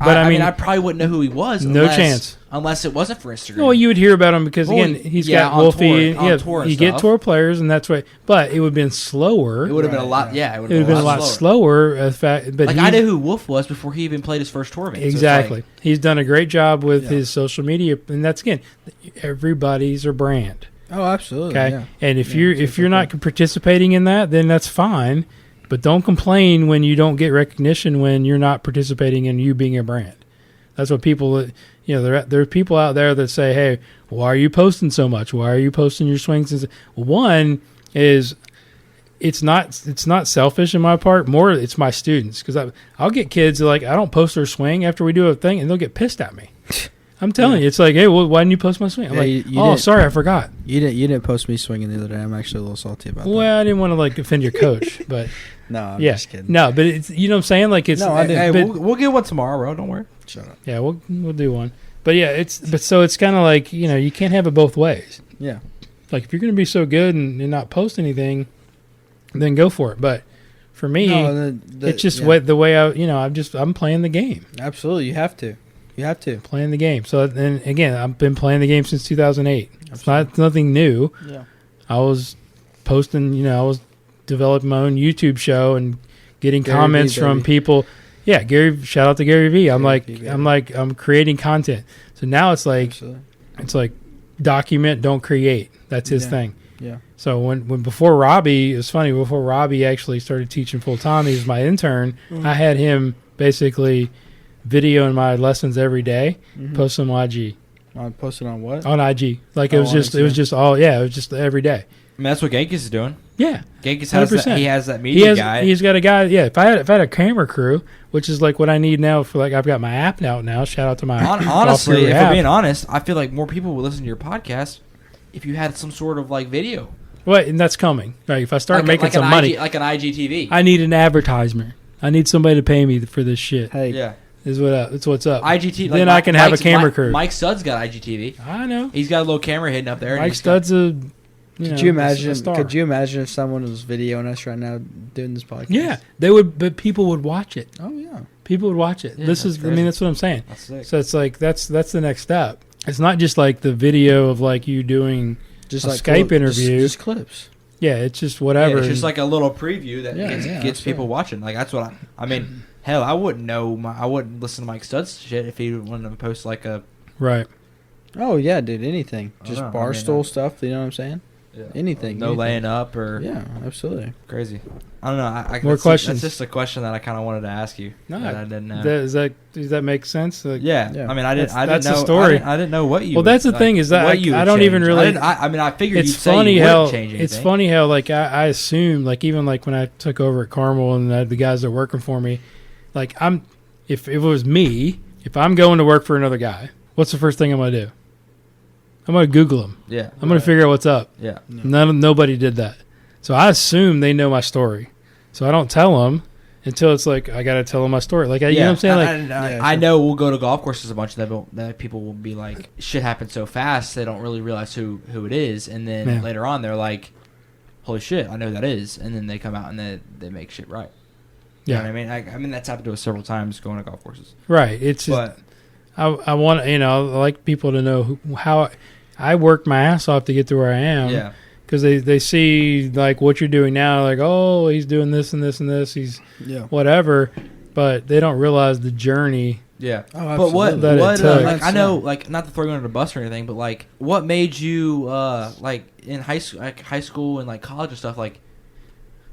But I mean, I probably wouldn't know who he was. No unless, chance. Unless it wasn't for Instagram. well, you would hear about him because Well, again, he's yeah, got on Wolfie. tour- on tour and you get stuff. tour players, and that's right. But it would have been slower. it would have been a Right, lot. yeah. Yeah, it would It would have have been a lot slower. But Like I knew who Wolf was before he even played his first tournament. So it's exactly. like, He's done a great job with Yeah. his social media, and that's again, everybody's a brand. Oh, absolutely. Okay, Yeah. and if Yeah, you're it's if just you're like not participating in that, then that's fine. But don't complain when you don't get recognition when you're not participating in you being a brand. That's what people, there are people out there that say, "Hey, why are you posting so much? Why are you posting your swings?" Well, one is it's not selfish in my part. More, it's my students because I'll get kids that like I don't post their swing after we do a thing, and they'll get pissed at me. I'm telling you, it's like, hey, well, why didn't you post my swing? I'm Yeah, like, you oh, didn't- sorry, I forgot. You didn't post me swinging the other day. I'm actually a little salty about that. Well, I didn't want to like offend your coach, but No, I'm yeah, just kidding. no, but it's you know what I'm saying, like it's No, I didn't. Hey, but- we'll get one tomorrow, bro. Don't worry. Shut up. yeah, we'll do one, but yeah, so it's kind of like you can't have it both ways. Yeah. Like if you're gonna be so good and not post anything, then go for it. But for me, No, it's just yeah. the way I'm playing the game. Absolutely, you have to. You have to. Playing the game. So and again, I've been playing the game since 2008. It's nothing new. Yeah. I was posting, I was developing my own YouTube show and getting Gary comments V, from baby. people. Yeah, shout out to Gary V. I'm Gary like, V, baby. I'm creating content. So now it's like, Absolutely. document, don't create. That's his Yeah. thing. Yeah. So when before Robbie, it was funny, before Robbie actually started teaching full time, he was my intern. I had him basically videoing my lessons every day, post them on IG. I posted on what? On IG. Like it Oh, was on just it was Instagram. just all it was just every day. I mean, that's what Genghis is doing. Yeah. Genghis has 100%. that. He has that media guy. He's got a guy. Yeah, if I had a camera crew, which is like what I need now for like I've got my app out now. Shout out to my Honestly, Golf Guru if app. we're being honest, I feel like more people would listen to your podcast if you had some sort of like video. Well, and that's coming. Like if I start making like some an money, like an IGTV. I need an advertisement. I need somebody to pay me for this shit. Hey. Yeah, Is what's up. IGTV. Then I can have a camera crew. Mike Studd's got IGTV. I know. He's got a little camera hidden up there. and Mike he's got- Studd's a. Could you imagine? a star. Could you imagine if someone was videoing us right now doing this podcast? Yeah, they would, but people would watch it. Oh yeah. People would watch it. Yeah, This that's is, crazy. that's what I'm saying. That's sick. So it's like that's the next step. It's not just like the video of like you doing Just a like Skype interview. Just clips. Yeah, it's just Yeah, whatever. it's just like a little preview that Yeah, gets, yeah, gets absolutely. people watching. Like that's what I mean. Hell, I wouldn't know. I wouldn't listen to Mike Studd's shit if he wanted to post like a. right. Oh yeah, dude. Anything. I Just don't know, I mean, barstool stuff. You know what I'm saying? Anything. No anything. laying up or Yeah, absolutely. crazy. I don't know. More that's questions. That's just a question that I kind of wanted to ask you. No, that I didn't know. Does that make sense? Like, Yeah. Yeah. I mean, I didn't. That's know. the story. I didn't know what you. Well, would- that's the thing is that what you I would don't even change. really- I mean, I figured It's you'd say funny you how wouldn't change anything. it's funny how like I assumed like even like when I took over at Carmel and the guys that are working for me, like if it was me, if I'm going to work for another guy, what's the first thing I'm gonna do? I'm gonna Google him. Yeah. I'm gonna figure out what's up. Yeah. Nobody did that. So I assume they know my story. So I don't tell them until it's like I got to tell them my story. Like, you know what I'm saying? Like, I know we'll go to golf courses a bunch that people will be like, shit happened so fast they don't really realize who it is, and then Yeah. later on they're like, holy shit, I know who that is, and then they come out and they make shit right. You yeah, know what I mean? I mean that's happened to us several times going to golf courses. right. It's just, But I want, I like people to know how I worked my ass off to get to where I am. yeah, Because they see like what you're doing now, like, oh, he's doing this and this and this, he's Yeah. whatever, but they don't realize the journey. yeah. Oh, But what absolutely. That it took. like I know like not to throw you under the bus or anything, but like what made you like in high school and like college and stuff, like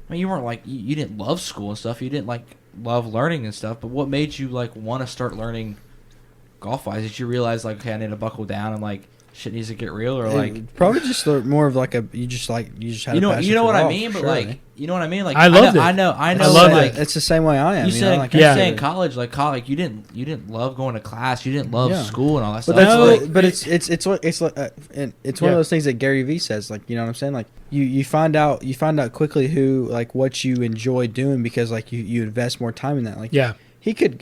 I mean you weren't like you didn't love school and stuff, you didn't like love learning and stuff. But what made you like want to start learning golf wise? Did you realize like, okay, I need to buckle down and like shit needs to get real, or like probably just more of like you just had you know a passion for what I golf, mean? But surely. like you know what I mean? Like I loved it. I know. I loved like, it. It's the same way I am. You You said know, like you Yeah. say in college, like you didn't love going to class, you didn't love Yeah. school and all that But stuff. that's No. like, but it's one of those things that Gary Vee says, like, you know what I'm saying, like you find out quickly who like what you enjoy doing because like you invest more time in that. Like Yeah. you could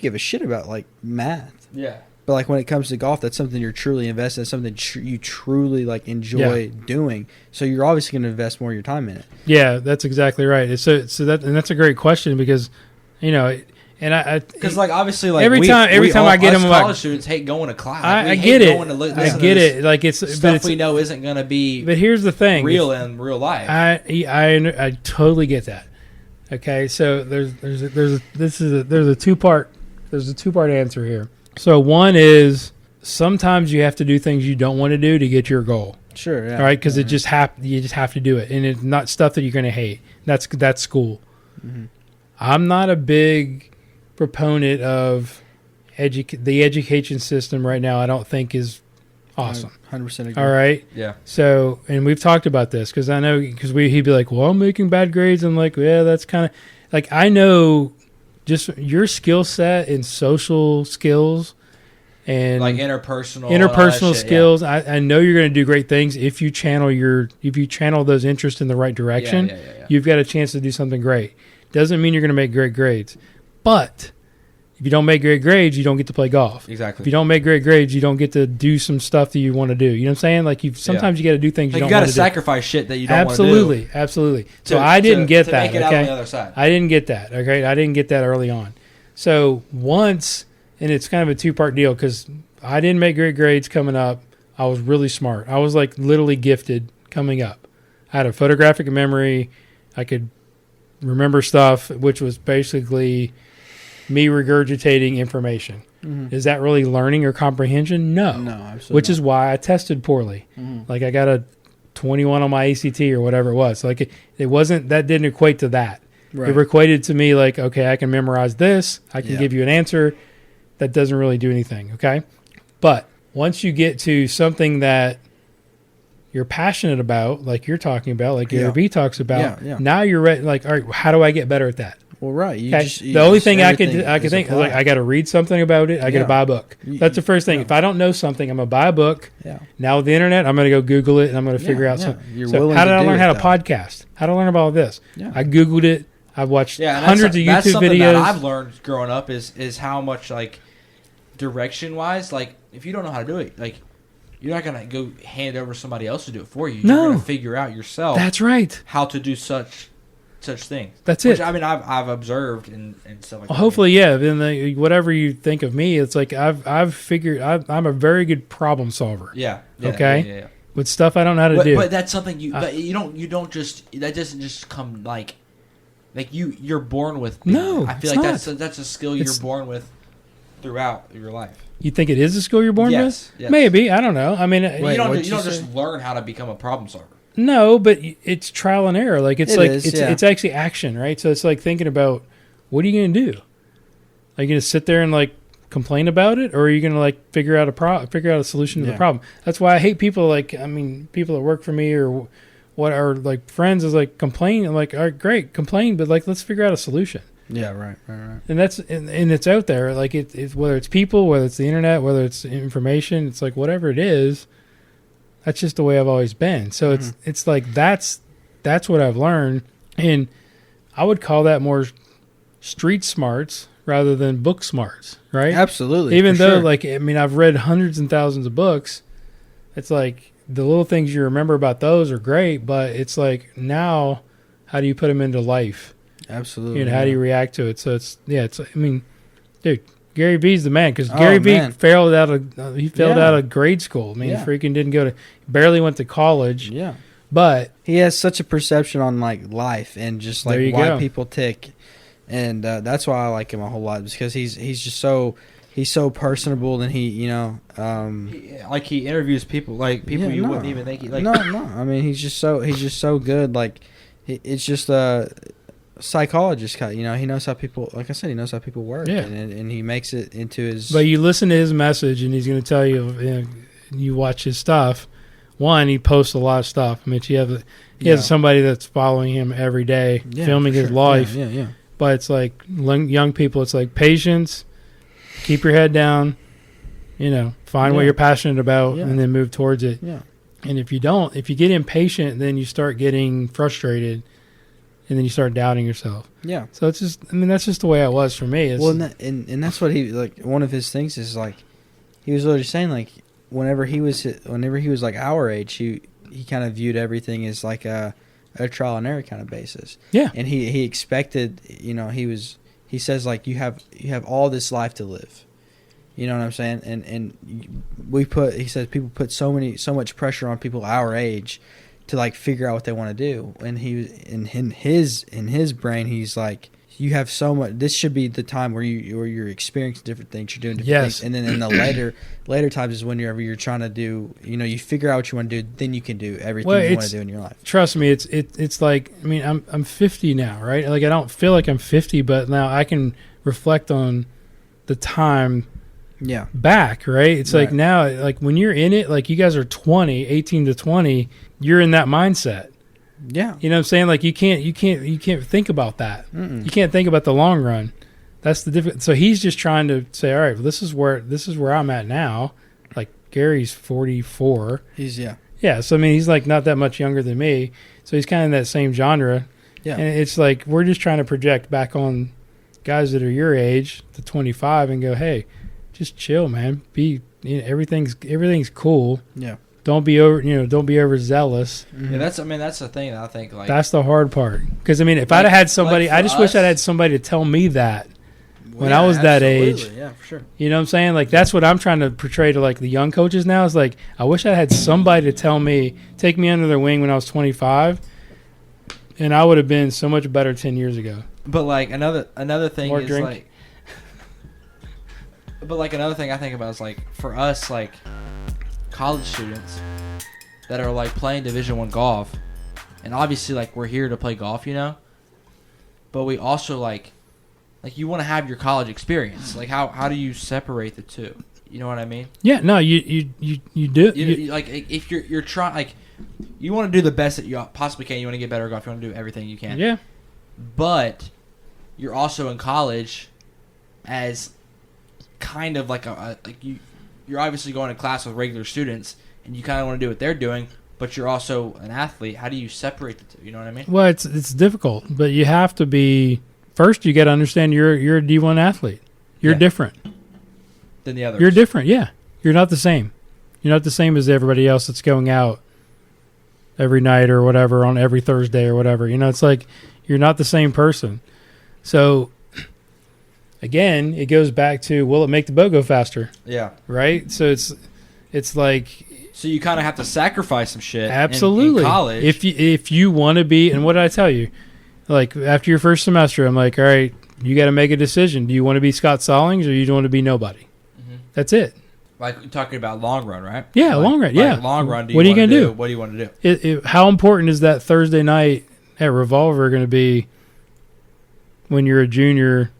give a shit about like math, yeah. but like when it comes to golf, that's something you're truly invested in, something you truly like enjoy doing. So you're obviously going to invest more of your time in it. Yeah, that's exactly right. So that's a great question because, you know, and I Because like obviously like every time I get us him college like, students hate going to class. I We get hate it. going to listen I to get this it. Like it's stuff but it's, we know isn't going to be but here's the thing. real in real life. I totally get that. Okay, so there's a two-part answer here. So one is sometimes you have to do things you don't want to do to get your goal. Sure, yeah. All right, because you just have to do it, and it's not stuff that you're going to hate. That's school. Mm-hmm. I'm not a big proponent of the education system right now. I don't think is awesome. 100% agree. All right. yeah. So, and we've talked about this because I know he'd be like, well, I'm making bad grades. I'm like, yeah, that's kind of like, I know just your skill set in social skills and Like interpersonal and all that shit, skills. I know you're going to do great things if you channel those interests in the right direction. Yeah. You've got a chance to do something great. Doesn't mean you're going to make great grades, but if you don't make great grades, you don't get to play golf. Exactly. If you don't make great grades, you don't get to do some stuff that you want to do. You know what I'm saying? Like sometimes you got to do things Like you you don't got want to to do. sacrifice shit that you don't want to do. Absolutely. So I didn't get to that. Make it okay, out on the other side. I didn't get that. Okay, I didn't get that early on. So once, and it's kind of a two-part deal because I didn't make great grades coming up. I was really smart. I was like literally gifted coming up. I had a photographic memory. I could remember stuff, which was basically me regurgitating information. Mm-hmm. Is that really learning or comprehension? No. Absolutely Which not. is why I tested poorly. Mm-hmm. Like I got a 21 on my ACT or whatever it was. Like it wasn't, that didn't equate to that. Right. It equated to me like, okay, I can memorize this. I can give you an answer. That doesn't really do anything. Okay. But once you get to something that you're passionate about, like you're talking about, like Gary Vee talks about, now you're ready. Like, all right, how do I get better at that? Well, right. The only thing I could think is like I got to read something about it. I got to buy a book. That's the first thing. If I don't know something, I'm gonna buy a book. Yeah. Now with the internet, I'm gonna go Google it and I'm gonna figure out something. You're So willing how to did I do learn it, how to though. podcast? How to learn about all this? Yeah. I Googled it. I've watched and hundreds of that's YouTube something videos. that I've learned growing up is how much like direction wise, like if you don't know how to do it, like you're not gonna go hand it over to somebody else to do it for you. No. You're gonna figure out yourself. That's right. How to do such things. That's Which, it. I mean, I've observed and stuff like that. Well, hopefully, yeah. Then whatever you think of me, it's like I've figured I'm a very good problem solver. Yeah. Okay. Yeah. With stuff I don't know how to do. But that's something but you don't just that doesn't just come like you're born with. No, I feel it's like not. that's a skill you're born with throughout your life. You think it is a skill you're born Yes, with? yes. Maybe. I don't know. I mean, You don't what'd you just learn how to become a problem solver. no, but it's trial and error. Like it's It is. it's actually action, right? So it's like thinking about what are you going to do? Are you going to sit there and like complain about it, or are you going to like figure out a solution to the problem? That's why I hate people people that work for me or what are like friends is like complain. I'm like, all right, great, complain, but like let's figure out a solution. Yeah, right. And that's and it's out there. Like it's whether it's people, whether it's the internet, whether it's information, it's like whatever it is. That's just the way I've always been. So it's like that's what I've learned, and I would call that more street smarts rather than book smarts, right? Absolutely. Even for though, sure. like, I mean, I've read hundreds and thousands of books. It's like the little things you remember about those are great, but it's like now, how do you put them into life? Absolutely. And how do you react to it? So it's I mean, dude, Gary Vee's the man because Oh, Gary Vee man. failed out of grade school. I mean, Yeah. freaking barely went to college. Yeah. But He has such a perception on like life and just like There you why go. people tick, and that's why I like him a whole lot because he's just so personable and he He interviews people like people Yeah, you no. wouldn't even think. Like no I mean he's just so good like it's just psychologist, you know, he knows how people, like I said, he knows how people work, Yeah. and he makes it into his. But you listen to his message, and he's going to tell you, you watch his stuff. One, he posts a lot of stuff. I mean, he has somebody that's following him every day, filming his life. Yeah. But it's like young people, it's like patience, keep your head down, you know, find what you're passionate about, and then move towards it. Yeah. And if you get impatient, then you start getting frustrated, and then you start doubting yourself. Yeah. So it's just, I mean, that's just the way it was for me. Well, and that's what he, like, one of his things is, like, he was literally saying, like, whenever he was like our age, he kind of viewed everything as like a trial and error kind of basis. Yeah. And he expected, you know, he says, like, you have all this life to live. You know what I'm saying? And he says people put so much pressure on people our age to, like, figure out what they want to do. And in his brain, he's like, you have so much. This should be the time where you're experiencing different things. You're doing different things, and then in the later times is whenever you're trying to do. You know, you figure out what you want to do, then you can do everything you want to do in your life. Trust me, it's like, I mean, I'm 50 now, right? Like, I don't feel like I'm 50, but now I can reflect on the time. Yeah. Back, right? It's like now, like, when you're in it, like, you guys are 18 to 20, you're in that mindset. Yeah. You know what I'm saying? Like, you can't think about that. Mm-mm. You can't think about the long run. That's the difference. So he's just trying to say, all right, well, this is where I'm at now. Like, Gary's 44. Yeah. So I mean, he's like not that much younger than me. So he's kind of in that same genre. Yeah. And it's like, we're just trying to project back on guys that are your age, to 25, and go, hey, just chill, man. Everything's cool. Yeah. Don't be overzealous. Yeah, that's the thing that I think, like, that's the hard part. Because I mean, if I'd have had somebody, I just wish I'd had somebody to tell me that when I was that age. Yeah, for sure. You know what I'm saying? Like, that's what I'm trying to portray to, like, the young coaches now. Is like, I wish I had somebody to tell me, take me under their wing when I was 25, and I would have been so much better 10 years ago. But like another thing More is drink. like, but like another thing I think about is, like, for us, like, college students that are, like, playing Division I golf, and obviously, like, we're here to play golf, you know, but we also like you want to have your college experience. Like, how do you separate the two? You know what I mean? Yeah, no, you do. Like, if you're trying, like, you want to do the best that you possibly can. You want to get better at golf. You want to do everything you can. Yeah. But you're also in college as kind of like you're obviously going to class with regular students, and you kind of want to do what they're doing, but you're also an athlete. How do you separate the two? You know what I mean? Well, it's difficult, but you have to be, first you got to understand you're a D1 athlete. You're different than the others. You're different, yeah. You're not the same. You're not the same as everybody else that's going out every night or whatever, on every Thursday or whatever. You know, it's like you're not the same person. So again, it goes back to, will it make the boat go faster? Yeah. Right? So it's like, so you kind of have to sacrifice some shit. Absolutely. In college. If you want to be, and what did I tell you? Like, after your first semester, I'm like, all right, you got to make a decision. Do you want to be Scott Stallings, or you want to be nobody? Mm-hmm. That's it. Like, talking about long run, right? Yeah, long run. Yeah, long run. What are you going to do? What do you want to do? How important is that Thursday night at Revolver going to be when you're a junior,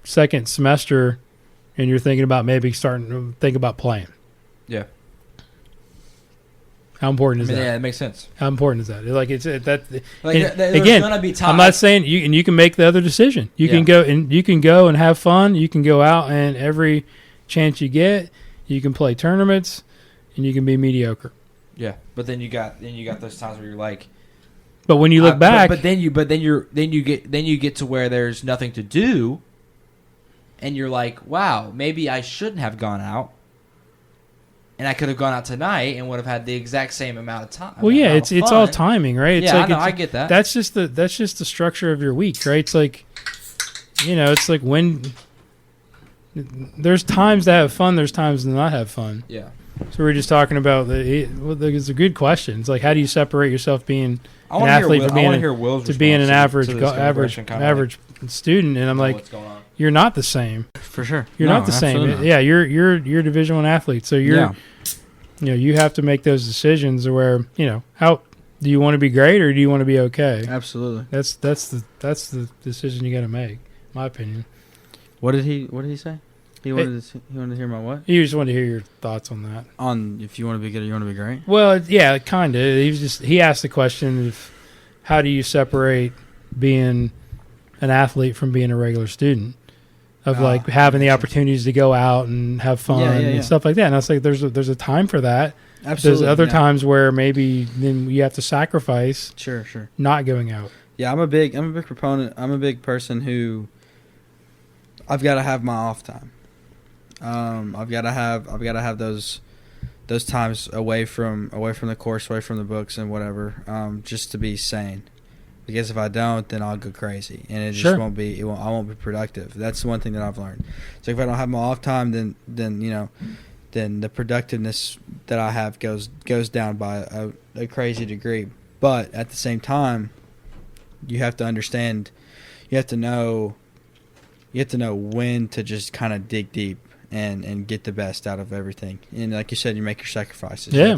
second semester, and you're thinking about maybe starting to think about playing? Yeah. How important is that? Yeah, that makes sense. How important is that? Like, it's that. Like, there's again, gonna be time. I'm not saying you can make the other decision. You can go and have fun. You can go out, and every chance you get, you can play tournaments, and you can be mediocre. Yeah, but then you got those times where you're like. But when you look back, but then you get to where there's nothing to do, and you're like, wow, maybe I shouldn't have gone out. And I could have gone out tonight and would have had the exact same amount of time. Well, yeah, it's all timing, right? It's yeah, like, I get that. That's just the structure of your week, right? It's like, you know, it's like when there's times to have fun, there's times to not have fun. Yeah. So we're just talking about it's a good question. It's like, how do you separate yourself being an athlete from being an average student? And I'm like, you're not the same. For sure. You're not the same. Not. Yeah, you're Division I athlete. So you have to make those decisions where, you know, Do you want to be great or do you want to be okay? Absolutely. That's the decision you got to make. My opinion. What did he say? He wanted to hear my what? You just wanted to hear your thoughts on that. On if you want to be good or you want to be great? Well, yeah, kind of. He asked the question of how do you separate being an athlete from being a regular student, of like having the opportunities to go out and have fun and stuff like that. And I was like, there's a time for that. Absolutely. There's other times where maybe then you have to sacrifice. Sure. Not going out. Yeah, I'm a big proponent. I'm a big person who I've got to have my off time. I've got to have those times away from the course, away from the books and whatever, just to be sane. Because if I don't, then I'll go crazy, and it just won't be. I won't be productive. That's the one thing that I've learned. So if I don't have my off time, then the productiveness that I have goes down by a crazy degree. But at the same time, you have to understand. You have to know when to just kind of dig deep and get the best out of everything. And like you said, you make your sacrifices. Yeah.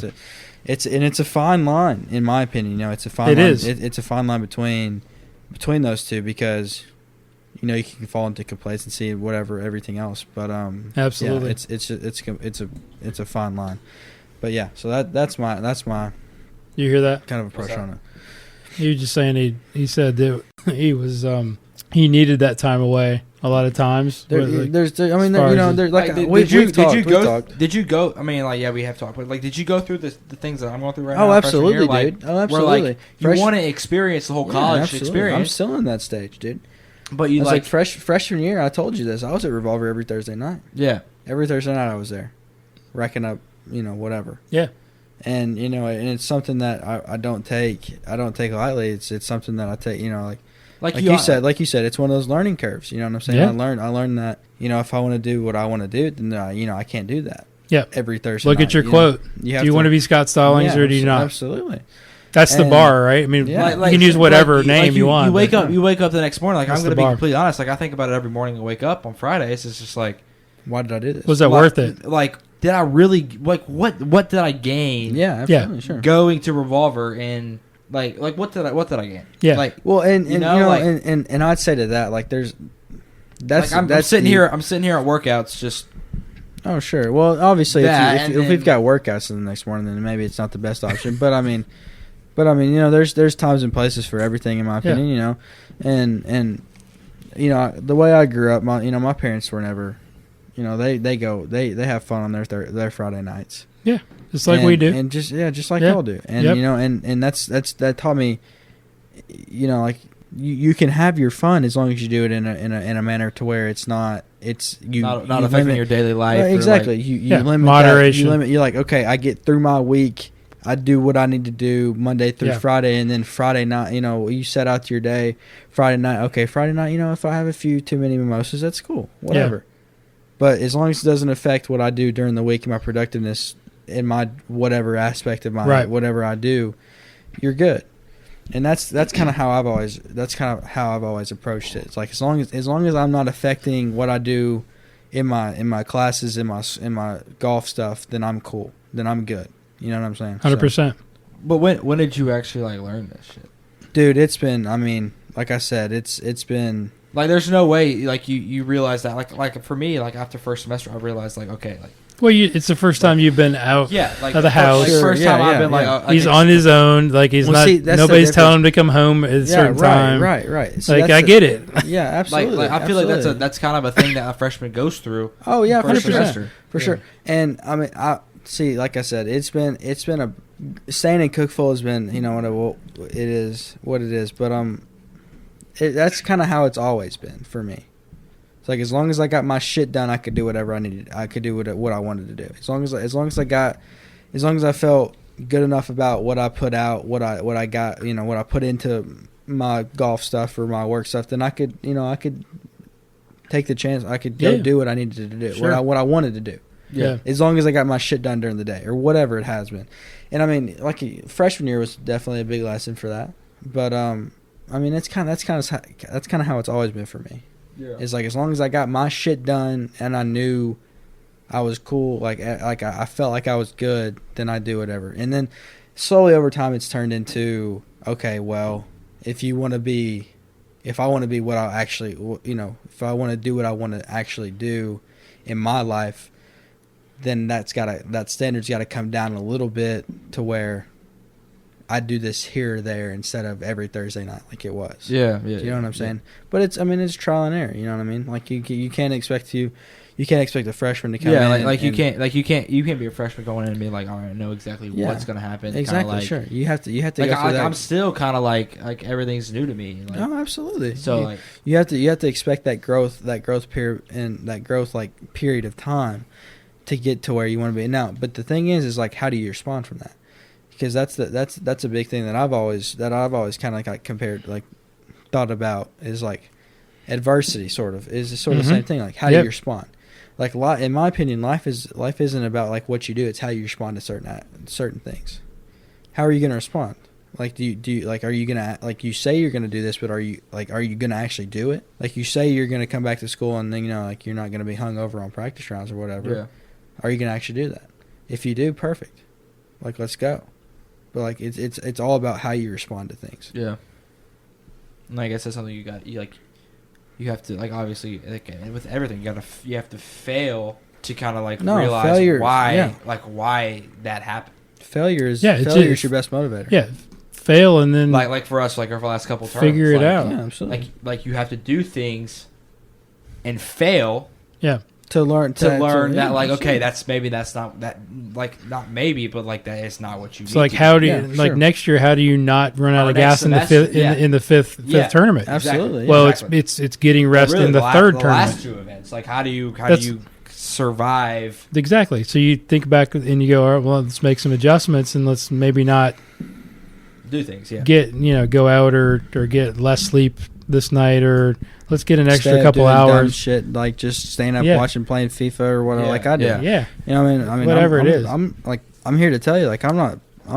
It's a fine line, in my opinion. It's a fine line. It's a fine line between those two, because you can fall into complacency, whatever, everything else. But absolutely, yeah, it's a fine line. But yeah, so that's my you hear that kind of approach on it. He was just saying he said that he was he needed that time away a lot of times. Did you go? I mean, like, yeah, we have talked, but like, did you go through the things that I'm going through right now? Oh, absolutely, year? dude. Like, oh, absolutely. Where, like, you want to experience the whole college experience. I'm still in that stage, dude. But you like freshman year. I told you this. I was at Revolver every Thursday night. Yeah, every Thursday night I was there, racking up, whatever. Yeah. And and it's something that I don't take lightly. It's something that I take, like you said, it's one of those learning curves. You know what I'm saying? Yeah. I learned that, if I want to do what I want to do, then I can't do that. Yeah. Every Thursday. Look at your quote. Do you want to be Scott Stallings or do you not? Absolutely. That's the bar, right? I mean, you can use whatever name you want. You wake up the next morning. Like, I'm going to be completely honest. Like, I think about it every morning. I wake up on Fridays. It's just like, why did I do this? Was that worth it? Like, did I really what did I gain? Yeah, absolutely, sure. Going to Revolver and like what did I gain? Yeah. Like, well, and I'd say to that, like, I'm sitting here at workouts just. Oh, sure. Well, obviously, if we've got workouts in the next morning, then maybe it's not the best option. But I mean, there's times and places for everything, in my opinion. And the way I grew up, my parents were never. They have fun on their Friday nights. Yeah, just like we do, and just like y'all do. And and that taught me, like you can have your fun as long as you do it in a manner to where it's not affecting your daily life. Exactly. You limit moderation. You're like, okay, I get through my week. I do what I need to do Monday through Friday, and then Friday night, you set out your day. Friday night, okay, Friday night, if I have a few too many mimosas, that's cool, whatever. Yeah. But as long as it doesn't affect what I do during the week and my productiveness in my whatever aspect of my whatever I do, you're good. And that's kind of how I've always approached it. It's like as long as I'm not affecting what I do in my classes, in my golf stuff, then I'm cool. Then I'm good. You know what I'm saying? 100%. But when did you actually learn this shit? Dude, it's been, like I said, it's been. Like, there's no way, you realize that. Like for me, after first semester, I realized, okay, well, it's the first time you've been out of the house. First time I've been, he's on his own. Like, he's not, nobody's telling him to come home at a certain time. Right. So I get it. Yeah, absolutely. I feel like that's kind of a thing that a freshman goes through. Oh, yeah, first semester. For sure. And, see, like I said, it's been staying in Cookville has been, what it is. But, that's kind of how it's always been for me. It's like, as long as I got my shit done, I could do whatever I needed. I could do what I wanted to do. As long as I felt good enough about what I put out, what I got, what I put into my golf stuff or my work stuff, then I could take the chance. I could go do what I needed to do, what I wanted to do. Yeah. As long as I got my shit done during the day or whatever it has been. And freshman year was definitely a big lesson for that. But that's kind of how it's always been for me. Yeah. It's like, as long as I got my shit done and I knew I was cool, like I felt like I was good, then I do whatever. And then slowly over time it's turned into, okay, well, if I want to be what I actually, if I want to do what I want to actually do in my life, then that standard's got to come down a little bit to where I do this here or there instead of every Thursday night like it was. Yeah. You know what I'm saying? But it's trial and error. You know what I mean? Like you can't expect a freshman to come in. You can't be a freshman going in and be like, all right, I know exactly what's going to happen. Exactly. Like, sure. You have to go through that. I'm still kind of like everything's new to me. Like, No, absolutely. So you have to expect that growth period and that growth period of time to get to where you want to be now. But the thing is like, how do you respond from that? Because that's a big thing that I've always kind of like compared, like thought about, is like adversity is the same thing. Like how do you respond? Like in my opinion, life isn't about like what you do. It's how you respond to certain things. How are you going to respond? Like do you like, are you gonna, like, you say you're gonna do this, but are you gonna actually do it? Like you say you're gonna come back to school and then like you're not gonna be hung over on practice rounds or whatever. Yeah. Are you gonna actually do that? If you do, perfect. Like let's go. But like it's all about how you respond to things. Yeah. And I guess that's something you have to, like, obviously, like, with everything you have to fail to kind of like realize failure, why that happened. Failure is your best motivator. Yeah, fail and then like for us, like our last couple terms, figure it out. Yeah, absolutely. Like you have to do things and fail. Yeah. To learn that, like, absolutely. okay, that's not that, like, not maybe, but like that is not what you. So like, how do you next year? How do you not run out of gas in the fifth tournament? Absolutely. Well, it's getting rest in the third tournament. The last two events, like how do you survive? Exactly. So you think back and you go, all right, well, let's make some adjustments and let's maybe not do things. Yeah. Go out or get less sleep this night, or let's get an extra couple hours. Dumb shit, like just staying up watching, playing FIFA or whatever, like I do. Yeah. You know, I mean, whatever it is. I'm here to tell you, like, I'm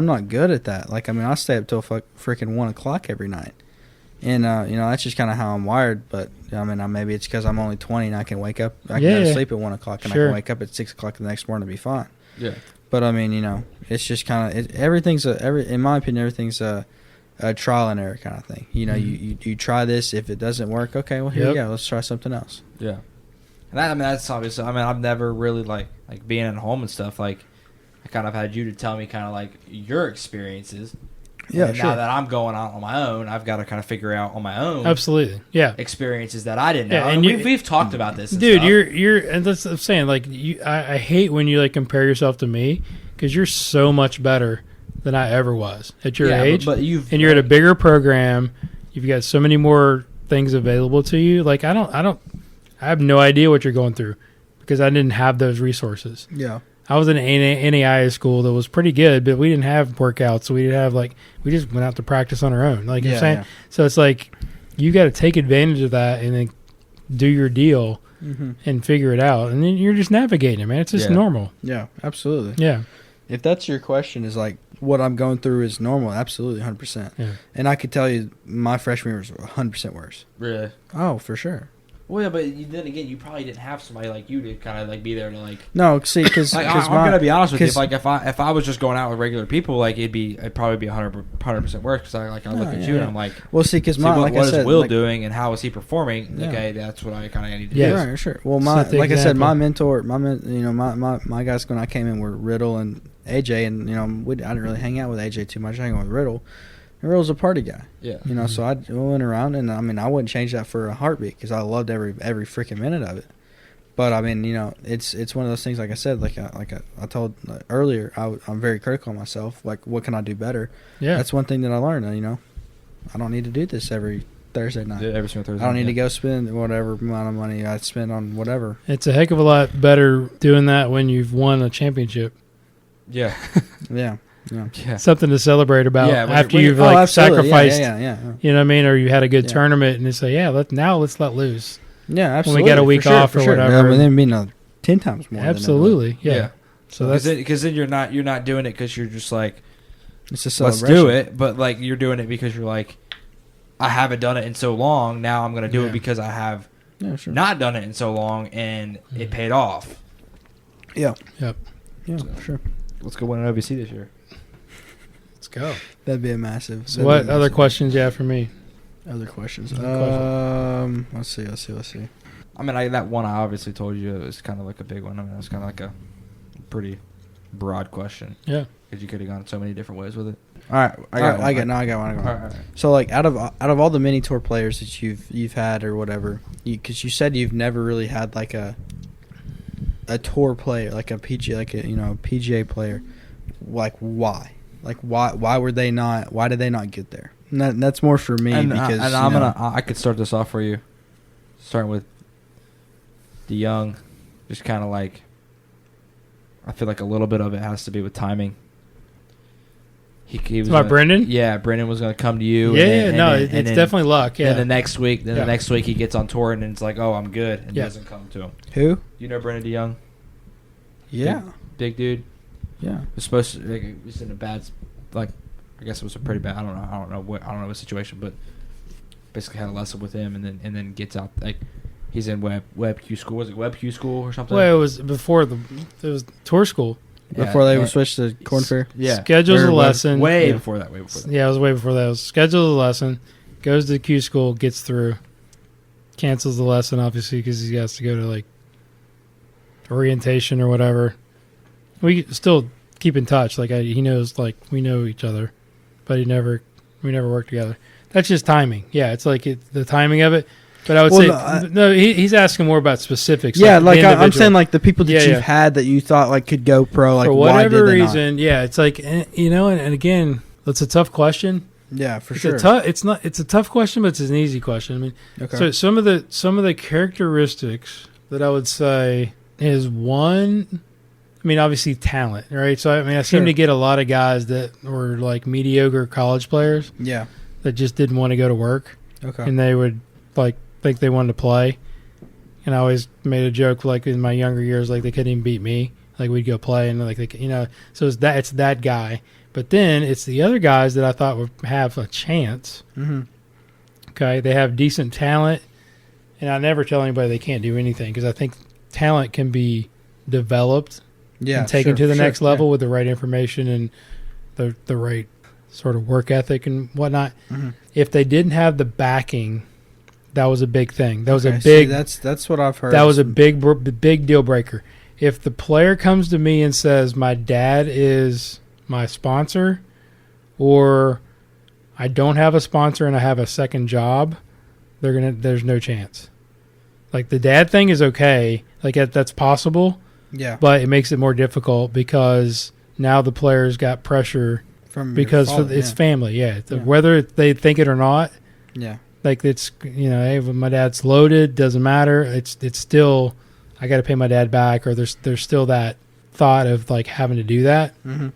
not good at that. Like, I mean, I stay up till freaking 1 o'clock every night, and that's just kind of how I'm wired. But I mean, maybe it's because I'm only 20 and I can wake up, I can go to sleep at 1 o'clock, and I can wake up at 6 o'clock the next morning and be fine. Yeah. But I mean, it's just kind of in my opinion, everything's a trial and error kind of thing. You try this. If it doesn't work, okay, well, here you go. Let's try something else. Yeah. And that's obviously, I mean, I've never really like being at home and stuff. Like, I kind of had you to tell me kind of like your experiences. Yeah, and sure. Now that I'm going out on my own, I've got to kind of figure out on my own. Absolutely. Yeah. Experiences that I didn't know. Yeah, and we've talked about this. Dude, you're and that's what I'm saying. Like, I hate when you like compare yourself to me, because you're so much better than I ever was at your age. But you're at a bigger program. You've got so many more things available to you. Like, I have no idea what you're going through, because I didn't have those resources. Yeah. I was in an NAIA school that was pretty good, but we didn't have workouts. So we didn't have, like, we just went out to practice on our own. Like you're saying. Yeah. So it's like, you got to take advantage of that and then do your deal and figure it out. And then you're just navigating it, man. It's just normal. Yeah, absolutely. Yeah. If that's your question, is like, what I'm going through is normal, absolutely, 100%. Yeah. And I could tell you my freshman year was 100% worse. Really? Oh, for sure. Well, yeah, but then again, you probably didn't have somebody like you to kind of like be there to like. No, see, because like, I'm gonna be honest with you. Like, if I was just going out with regular people, like it'd probably be 100% worse, because I look at you and I'm like, well, see, because what I said, is Will doing and how is he performing? Yeah. Okay, that's what I kind of need to do. Yeah, right, sure. Well, like I said, my mentor, my guys when I came in were Riddle and AJ, and I didn't really hang out with AJ too much. I hung out with Riddle. And Riddle's a party guy. Yeah. So I went around, and I mean, I wouldn't change that for a heartbeat, because I loved every freaking minute of it. But I mean, it's one of those things. Like I said, like I told earlier, I'm very critical of myself. Like, what can I do better? Yeah. That's one thing that I learned. I don't need to do this every Thursday night. Yeah, every single Thursday. I don't need to go spend whatever amount of money I spend on whatever. It's a heck of a lot better doing that when you've won a championship. Yeah. Yeah. Something to celebrate about after you've sacrificed. Yeah. You know what I mean? Or you had a good tournament, and they say, let's let loose. Yeah, absolutely. When we got a week off or whatever. Yeah, but then being 10 times more. Absolutely. Yeah. So that's because then you're not doing it because you're just like, it's a celebration. Let's do it, but like you're doing it because you're like, I haven't done it in so long. Now I'm going to do it because I have not done it in so long, and it paid off. Yeah. Yep. Yeah, sure. Let's go win an OVC this year. go. That'd be a massive. So what other questions you have for me? Other questions. Other Let's see. I mean, that one I obviously told you it was kind of like a big one. I mean, it was kind of like a pretty broad question. Yeah. Because you could have gone so many different ways with it. All right, I got one. All right. So, like, out of all the mini tour players that you've had or whatever, because you said you've never really had like a tour player, like a PGA, like a PGA player. Like, why? Like, why were they not? Why did they not get there? And that's more for me because I could start this off for you, starting with DeYoung. Just kind of like, I feel like a little bit of it has to be with timing. He was about Brendan? Yeah, Brendan was going to come to you. It's definitely luck. Yeah. And the next week, the next week he gets on tour and it's like, oh, I'm good, and he doesn't come to him. Who? You know Brendan DeYoung? Yeah. Big dude. Yeah. Was supposed to. Like, he was in a bad, like, I guess it was a pretty bad. I don't know what situation, but basically had a lesson with him, and then gets out like. He's in Web Q school. Was it Web Q school or something? Well, it was before it was tour school. Before they were switched to Corn Fair? Yeah. Schedules a lesson. Way before that. Yeah, it was way before that. It was schedules a lesson, goes to the Q school, gets through, cancels the lesson, obviously, because he has to go to, like, orientation or whatever. We still keep in touch. Like, he knows, like, we know each other, but we never worked together. That's just timing. Yeah, it's like the timing of it. But I would say he's asking more about specifics. Yeah, like I'm saying, like the people that you've had that you thought like could go pro, like for whatever why did reason, yeah, it's like and again, it's a tough question. Yeah, for sure. It's a tough question, but it's an easy question. I mean, so some of the characteristics that I would say is one. I mean, obviously talent, right? So I mean, I seem to get a lot of guys that were like mediocre college players. Yeah, that just didn't want to go to work. Okay, and they would like. Think they wanted to play, and I always made a joke like in my younger years, like they couldn't even beat me. Like we'd go play and like so it's that guy. But then it's the other guys that I thought would have a chance. Mm-hmm. Okay, they have decent talent, and I never tell anybody they can't do anything because I think talent can be developed, and taken to the next level with the right information and the right sort of work ethic and whatnot. Mm-hmm. If they didn't have the backing. That was a big thing. That was a big. That's what I've heard. That was a big deal breaker. If the player comes to me and says my dad is my sponsor, or I don't have a sponsor and I have a second job, there's no chance. Like the dad thing is okay. Like that's possible. Yeah. But it makes it more difficult because now the player's got pressure because it's family. Yeah. Whether they think it or not. Yeah. Like it's hey, my dad's loaded, doesn't matter. It's still I got to pay my dad back, or there's still that thought of like having to do that. Mm-hmm.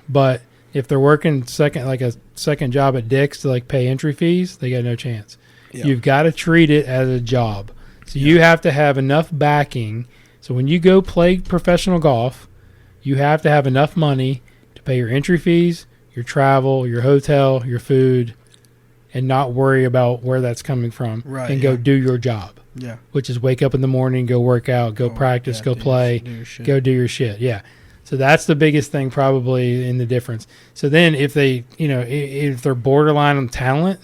But if they're working a second job at Dick's to like pay entry fees, they got no chance. Yeah. You've got to treat it as a job. So you have to have enough backing. So when you go play professional golf, you have to have enough money to pay your entry fees, your travel, your hotel, your food. And not worry about where that's coming from, and go do your job. Yeah, which is wake up in the morning, go work out, go practice, go play, go do your shit. Yeah, so that's the biggest thing probably in the difference. So then if they, if they're borderline on talent,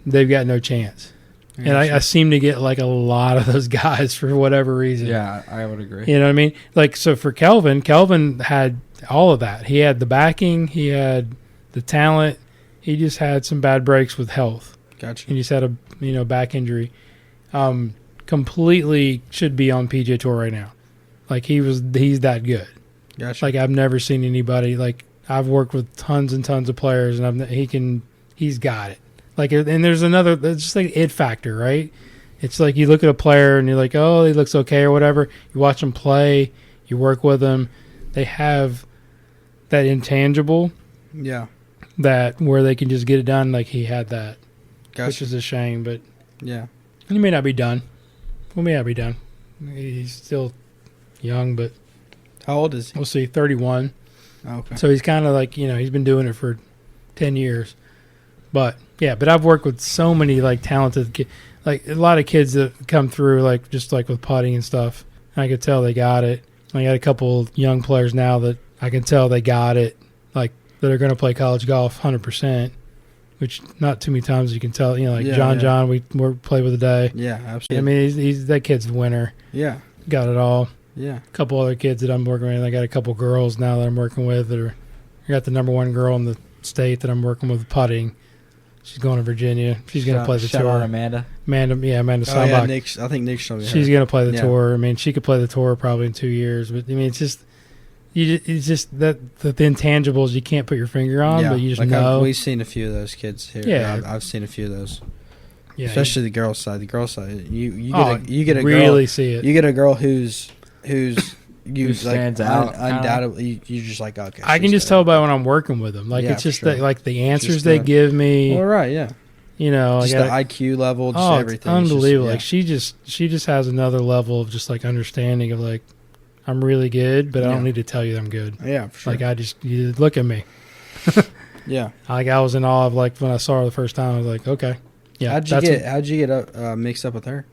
they've got no chance. And I seem to get like a lot of those guys for whatever reason. Yeah, I would agree. You know what I mean? Like so for Kelvin had all of that. He had the backing, he had the talent. He just had some bad breaks with health. Gotcha. And he's had a back injury. Completely should be on PGA Tour right now. Like he's that good. Gotcha. Like I've never seen anybody like I've worked with tons and tons of players and he's got it. Like and there's it's just like it factor, right? It's like you look at a player and you're like, oh, he looks okay or whatever. You watch him play, you work with them. They have that intangible. Yeah. That where they can just get it done like he had that. Gotcha. Which is a shame, but yeah. He may not be done. We may not be done. He's still young, but how old is he? We'll see, 31. Oh, okay. So he's kind of like, he's been doing it for 10 years. But I've worked with so many like talented kids, like a lot of kids that come through like just like with putting and stuff. And I could tell they got it. I got a couple young players now that I can tell they got it. Like that are going to play college golf 100%, which not too many times you can tell. You know, like Yeah, John, we play with a day. Yeah, absolutely. I mean, he's that kid's a winner. Yeah. Got it all. Yeah. A couple other kids that I'm working with. I got a couple girls now that I'm working with. I got the number one girl in the state that I'm working with putting. She's going to Virginia. She's going to play the Shout tour. out Amanda. Amanda Oh, yeah, Steinbach. I think Nick's showing me. She's going to play the Yeah. tour. I mean, she could play the tour probably in 2 years. But I mean, it's just that the intangibles you can't put your finger on, but you just like know. we've seen a few of those kids here. Yeah. I've seen a few of those. Yeah, Especially the girls' side. The girls' side, you get a really girl, see it. You get a girl who's you Who stands like, out, undoubtedly. You're just like, okay. I can she's just good. tell by when I'm working with them. Like Yeah, it's just for sure. that, like the answers Just they the- give me. All right, yeah. You know, Just I the gotta- IQ level, just oh, everything. it's It's just- unbelievable. yeah. Like she just has another level of just like understanding of like I'm really good, but I Yeah. don't need to tell you that I'm good. Yeah, for sure. Like you look at me. Yeah. Like I was in awe of like when I saw her the first time. I was like, okay, yeah. How'd you get mixed up with her?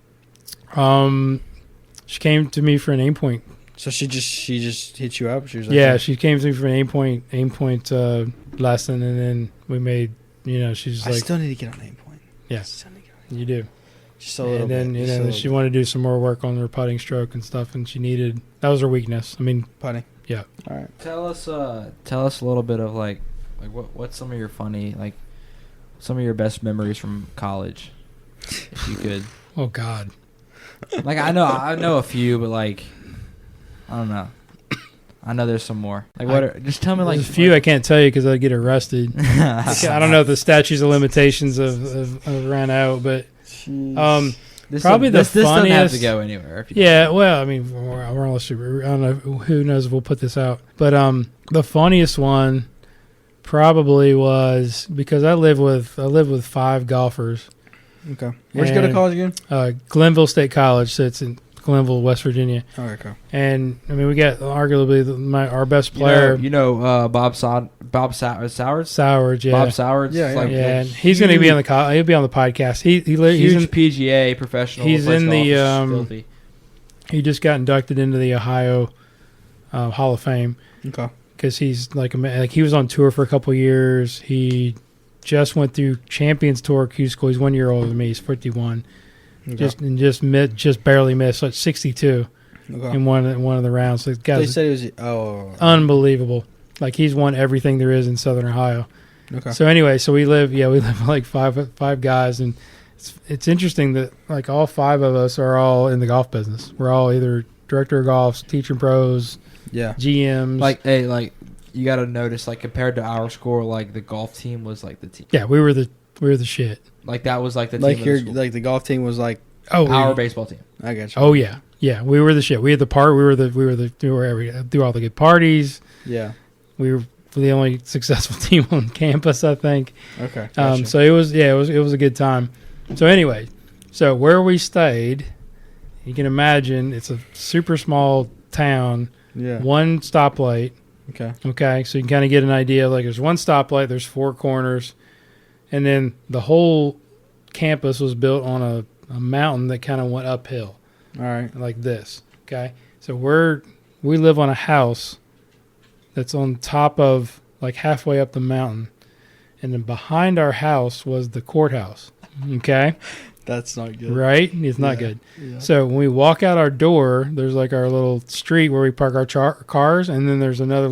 She came to me for an aim point. So she just hit you up. She was like, Yeah, she came to me for an aim point lesson, and then we made. You know, she's I like, still need to get on aim point. yeah, Still need to get on you do. just a little And then bit. you just a know little she bit. wanted to do some more work on her putting stroke and stuff, and she needed that was her weakness. I mean, putting. yeah. All right. Tell us a little bit of like what's some of your funny some of your best memories from college, if you could. Oh God. Like I know a few, but like I don't know. I know there's some more. Like just tell me like There's a few I can't tell you because I get arrested. I don't know if the statutes of limitations have ran out, but This probably the this doesn't have to funniest- go anywhere. If you yeah. Well, I mean, we're on I don't know who knows if we'll put this out, but the funniest one probably was because I live with 5 golfers. Okay. Where'd you go to And, college again? Glenville State College. So it's in Glenville, West Virginia. Okay, cool. And I mean, we got arguably our best player, Bob Sowards. Sowards. Yeah, Bob Sowards. Yeah, is yeah. like yeah. a And he's going to be on he'll be on the podcast. He's huge in, PGA professional. he's plays in the, golf, is filthy. he just got inducted into the Ohio Hall of Fame Okay. because he's like he was on tour for a couple years. He just went through Champions Tour Q School. He's 1 year older than me. He's 51. Okay. Just barely missed. So it's 62 Okay. in one of the rounds. So the They guy's said it was unbelievable. Like he's won everything there is in Southern Ohio. okay. So anyway, we live with like five guys, and it's interesting that like all 5 of us are all in the golf business. We're all either director of golf, teaching pros, Yeah. GMs. Like you got to notice like compared to our score, like the golf team was like the team. yeah, we were the shit. Like that was like the Like team. your of the school. like the golf team was like Our baseball team. I got you. Oh yeah, we were the shit. We had the part. We were do all the good parties. Yeah. We were the only successful team on campus, I think. Okay. Gotcha. So it was a good time. So anyway, where we stayed, you can imagine it's a super small town. yeah. One stoplight. Okay. Okay, so you can kind of get an idea. Like there's one stoplight, there's 4 corners, and then the whole campus was built on a mountain that kind of went uphill All right. like this. Okay, so we live on a house that's on top of like halfway up the mountain, and then behind our house was the courthouse. Okay, That's not good. right? It's not Yeah. good. Yeah. So when we walk out our door, there's like our little street where we park our cars, and then there's another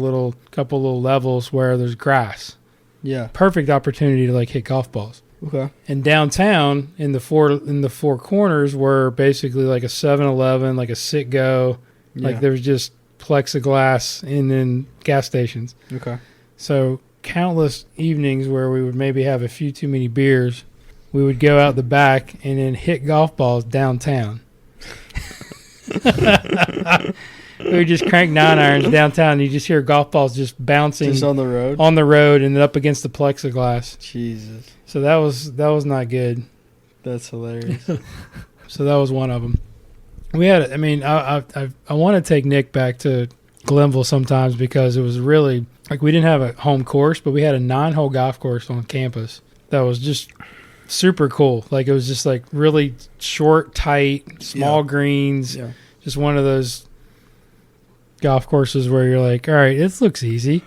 couple little levels where there's grass. Yeah. Perfect opportunity to like hit golf balls. Okay. And downtown in the four corners were basically like a 7-Eleven, like a Citgo, Yeah. like there was just plexiglass and then gas stations. Okay. So countless evenings where we would maybe have a few too many beers, we would go out the back and then hit golf balls downtown. We would just crank 9-irons downtown, and you just hear golf balls just bouncing Just on the road. on the road and up against the plexiglass. Jesus. So that was not good. That's hilarious. So that was one of them. We had, I mean, I want to take Nick back to Glenville sometimes because it was really like we didn't have a home course, but we had a 9-hole golf course on campus that was just super cool. Like it was just like really short, tight, small greens. Yeah. Just one of those golf courses where you're like, all right, this looks easy.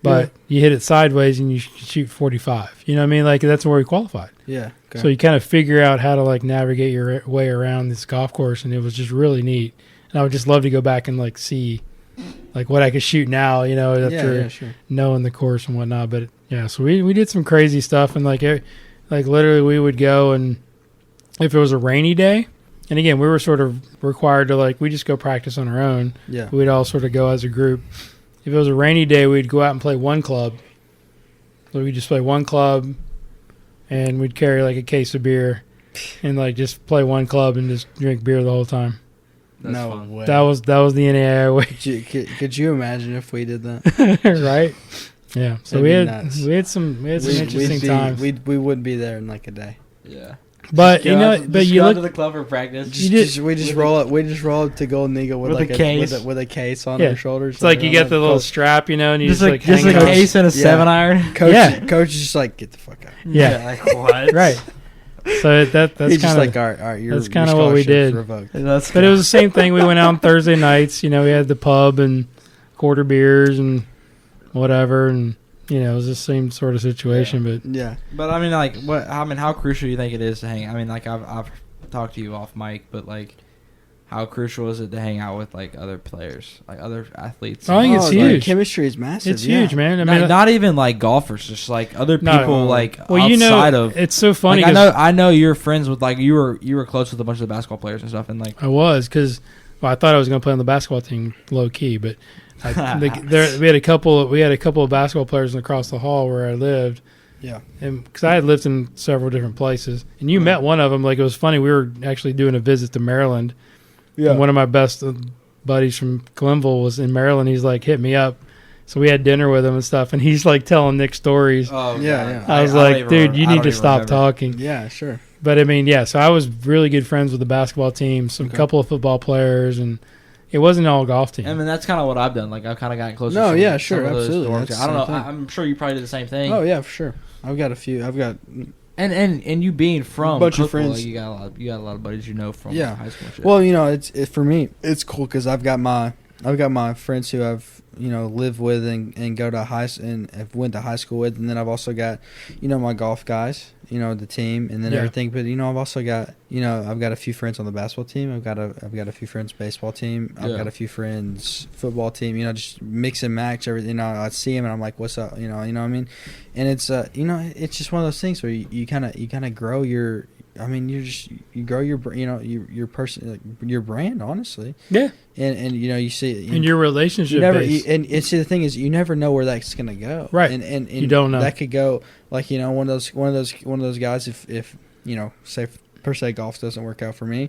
but you hit it sideways and you shoot 45. You know what I mean? Like that's where we qualified. Yeah. Okay. So you kind of figure out how to like navigate your way around this golf course, and it was just really neat. And I would just love to go back and like see like what I could shoot now, you know, after sure. knowing the course and whatnot. But yeah, so we did some crazy stuff, and like literally we would go, and if it was a rainy day, and again we were sort of required to like we just go practice on our own. Yeah. We'd all sort of go as a group. If it was a rainy day, we'd go out and play one club. So we'd just play one club, and we'd carry like a case of beer, and like just play one club and just drink beer the whole time. That's no fun. way. That was the NAIA way, Could you imagine if we did that? right? Yeah. So That'd we had some interesting times. We wouldn't be there in like a day. Yeah. But you know, but you go look to the club for practice. We just roll up to Golden Eagle with like a case. with a case on Yeah. our shoulders. It's like you get the little strap, you know, and you just like just hang a it on. case and a Yeah. 7-iron. Coach is just like, get the fuck out. Yeah. Like what? Right. So that's He's just kind like, of. all right, that's kinda what we did. Revoked. But it was the same thing. We went out on Thursday nights. You know, we had the pub and quarter beers and whatever, and you know, it was the same sort of situation. But Yeah. But I mean, like, what? I mean, how crucial do you think it is to hang? I mean, like, I've talked to you off mic, but like, how crucial is it to hang out with like other players, like other athletes? I think it's like, huge. chemistry is massive. It's huge, man. I not, mean, not even like golfers, just like other No. people, like well, you know, outside of. it's so funny. Like, 'cause I know you're friends with like you were close with a bunch of the basketball players and stuff, and like I was because I thought I was going to play on the basketball team low key, but we had a couple of basketball players across the hall where I lived. Yeah. And because I had lived in several different places, and you met one of them. Like it was funny. We were actually doing a visit to Maryland. Yeah. And one of my best buddies from Glenville was in Maryland. He's like, hit me up. So we had dinner with him and stuff, and he's like telling Nick stories. oh Yeah, I was don't like, even dude, remember- you I need don't to even stop remember. talking. Yeah, sure. But I mean, yeah. So I was really good friends with the basketball team, some couple of football players, and it wasn't all golf team. I mean, that's kind of what I've done. Like, I've kind of gotten closer. No, to yeah, some sure, of those absolutely. dorms. That's I don't know. the same thing. I'm sure you probably did the same thing. Oh yeah, for sure. I've got a few. I've got And you being from Bunch of Cookville, friends. like, you got a lot of buddies you know from Yeah. high school. And shit. Well, you know, for me, it's cool because I've got my friends who I've live with and go to and have went to high school with, and then I've also got my golf guys, the team, and then Yeah. everything. But I've also got I've got a few friends on the basketball team. I've got a few friends baseball team. I've Yeah. got a few friends football team. Just mix and match everything. I see them and I'm like, what's up? You know what I mean? And it's it's just one of those things where you kind of grow your. I mean, you grow your your person, like, your brand, honestly. yeah. And you see And your relationship you never base. and see the thing is you never know where that's gonna go, Right. And You don't know. that could go like one of those guys if say per se golf doesn't work out for me,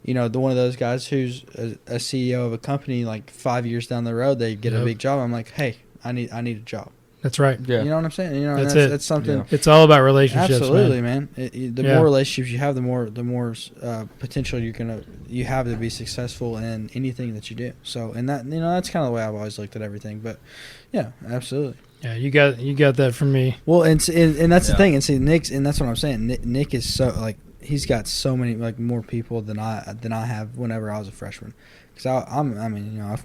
one of those guys who's a CEO of a company, like 5 years down the road they get Yep. a big job. I'm like, hey, I need a job. That's right. yeah. You know what I'm saying? That's That's, it. that's something. Yeah. It's all about relationships, Absolutely, man. man. The Yeah. more relationships you have, the more potential you have to be successful in anything that you do. So, and that that's kind of the way I've always looked at everything. But yeah, absolutely. Yeah, you got that from me. Well, and that's the Yeah. thing. And see, that's what I'm saying. Nick is so like he's got so many like more people than I have whenever I was a freshman. Because I've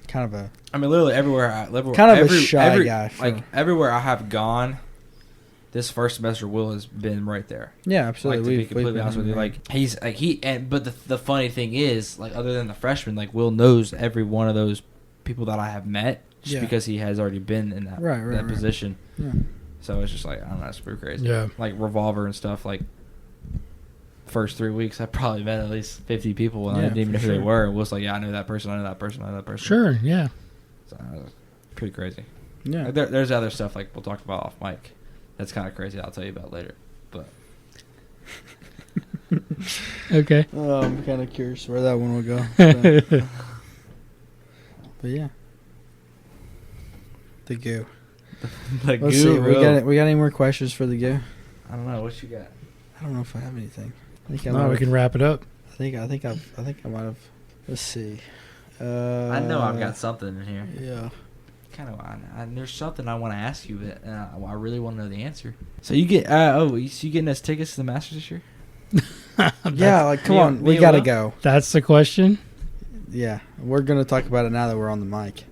kind of a I mean, literally everywhere. Kind of a shy guy. Like everywhere I have gone, this first semester Will has been right there. yeah, Like, absolutely. to be We've completely been honest with you, in- like but the funny thing is, like, other than the freshman, like, Will knows every one of those people that I have met just Yeah. because he has already been in that Right. position. Yeah. So it's just like, I don't know, it's pretty crazy. Yeah. Like Revolver and stuff. Like first 3 weeks, I probably met at least 50 people and I Yeah, didn't even know for who they sure. were. And Will's like, yeah, I know that person. I know that person. I know that person. Sure, yeah. So, pretty crazy. Yeah. Like, there's other stuff like we'll talk about off mic. That's kind of crazy. I'll tell you about later. But Okay. I'm kind of curious where that one will go. But yeah. The goo. like, Let's see. We got any more questions for the goo? I don't know what you got. I don't know if I have anything. I think I No, might we have- can wrap it up. I think I might have. Let's see. I know I've got something in here. Yeah. Kind of. There's something I want to ask you, but I really want to know the answer. So you get so you getting us tickets to the Masters this year? Yeah. Like, come me- on, me we and gotta Will? go. That's the question. Yeah, we're gonna talk about it now that we're on the mic.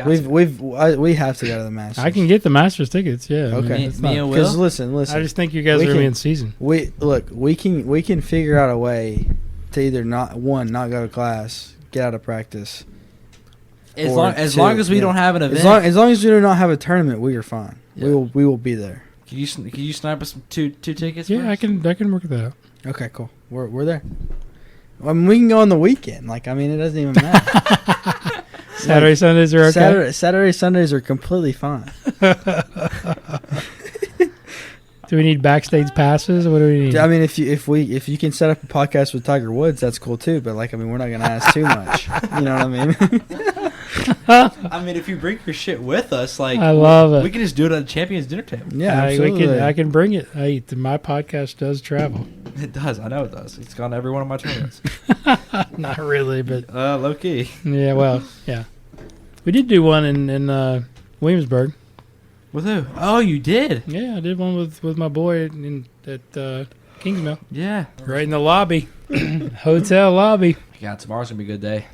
We have to go to the Masters. I can get the Masters tickets. Yeah. Okay. it's Me not- and Will? Because listen. I just think you guys We are gonna be can- in season. We can figure out a way to either not go to class, get out of practice. As or long as we yeah. don't have an event. As long as we do not have a tournament, we are fine. Yeah. We will be there. Can you snipe us some two tickets? Yeah, for I us? can work that out. Okay, cool. We're there. I mean, we can go on the weekend. Like, I mean, it doesn't even matter. Saturday, Sundays are okay. Saturday, Sundays are completely fine. Do we need backstage passes? What do we need? I mean, if you can set up a podcast with Tiger Woods, that's cool too. But like, I mean, we're not gonna ask too much. You know what I mean? I mean, if you bring your shit with us, like I love it. we can just do it at the Champions Dinner Table. Yeah, absolutely. I can bring it. My podcast does travel. It does. I know it does. It's gone to every one of my tournaments. Not really, but Low key. yeah. Well, yeah. We did do one in Williamsburg. With who? Oh, you did. Yeah, I did one with my boy at Kingsmill. Yeah. Right in the lobby, hotel lobby. Yeah. Tomorrow's gonna be a good day.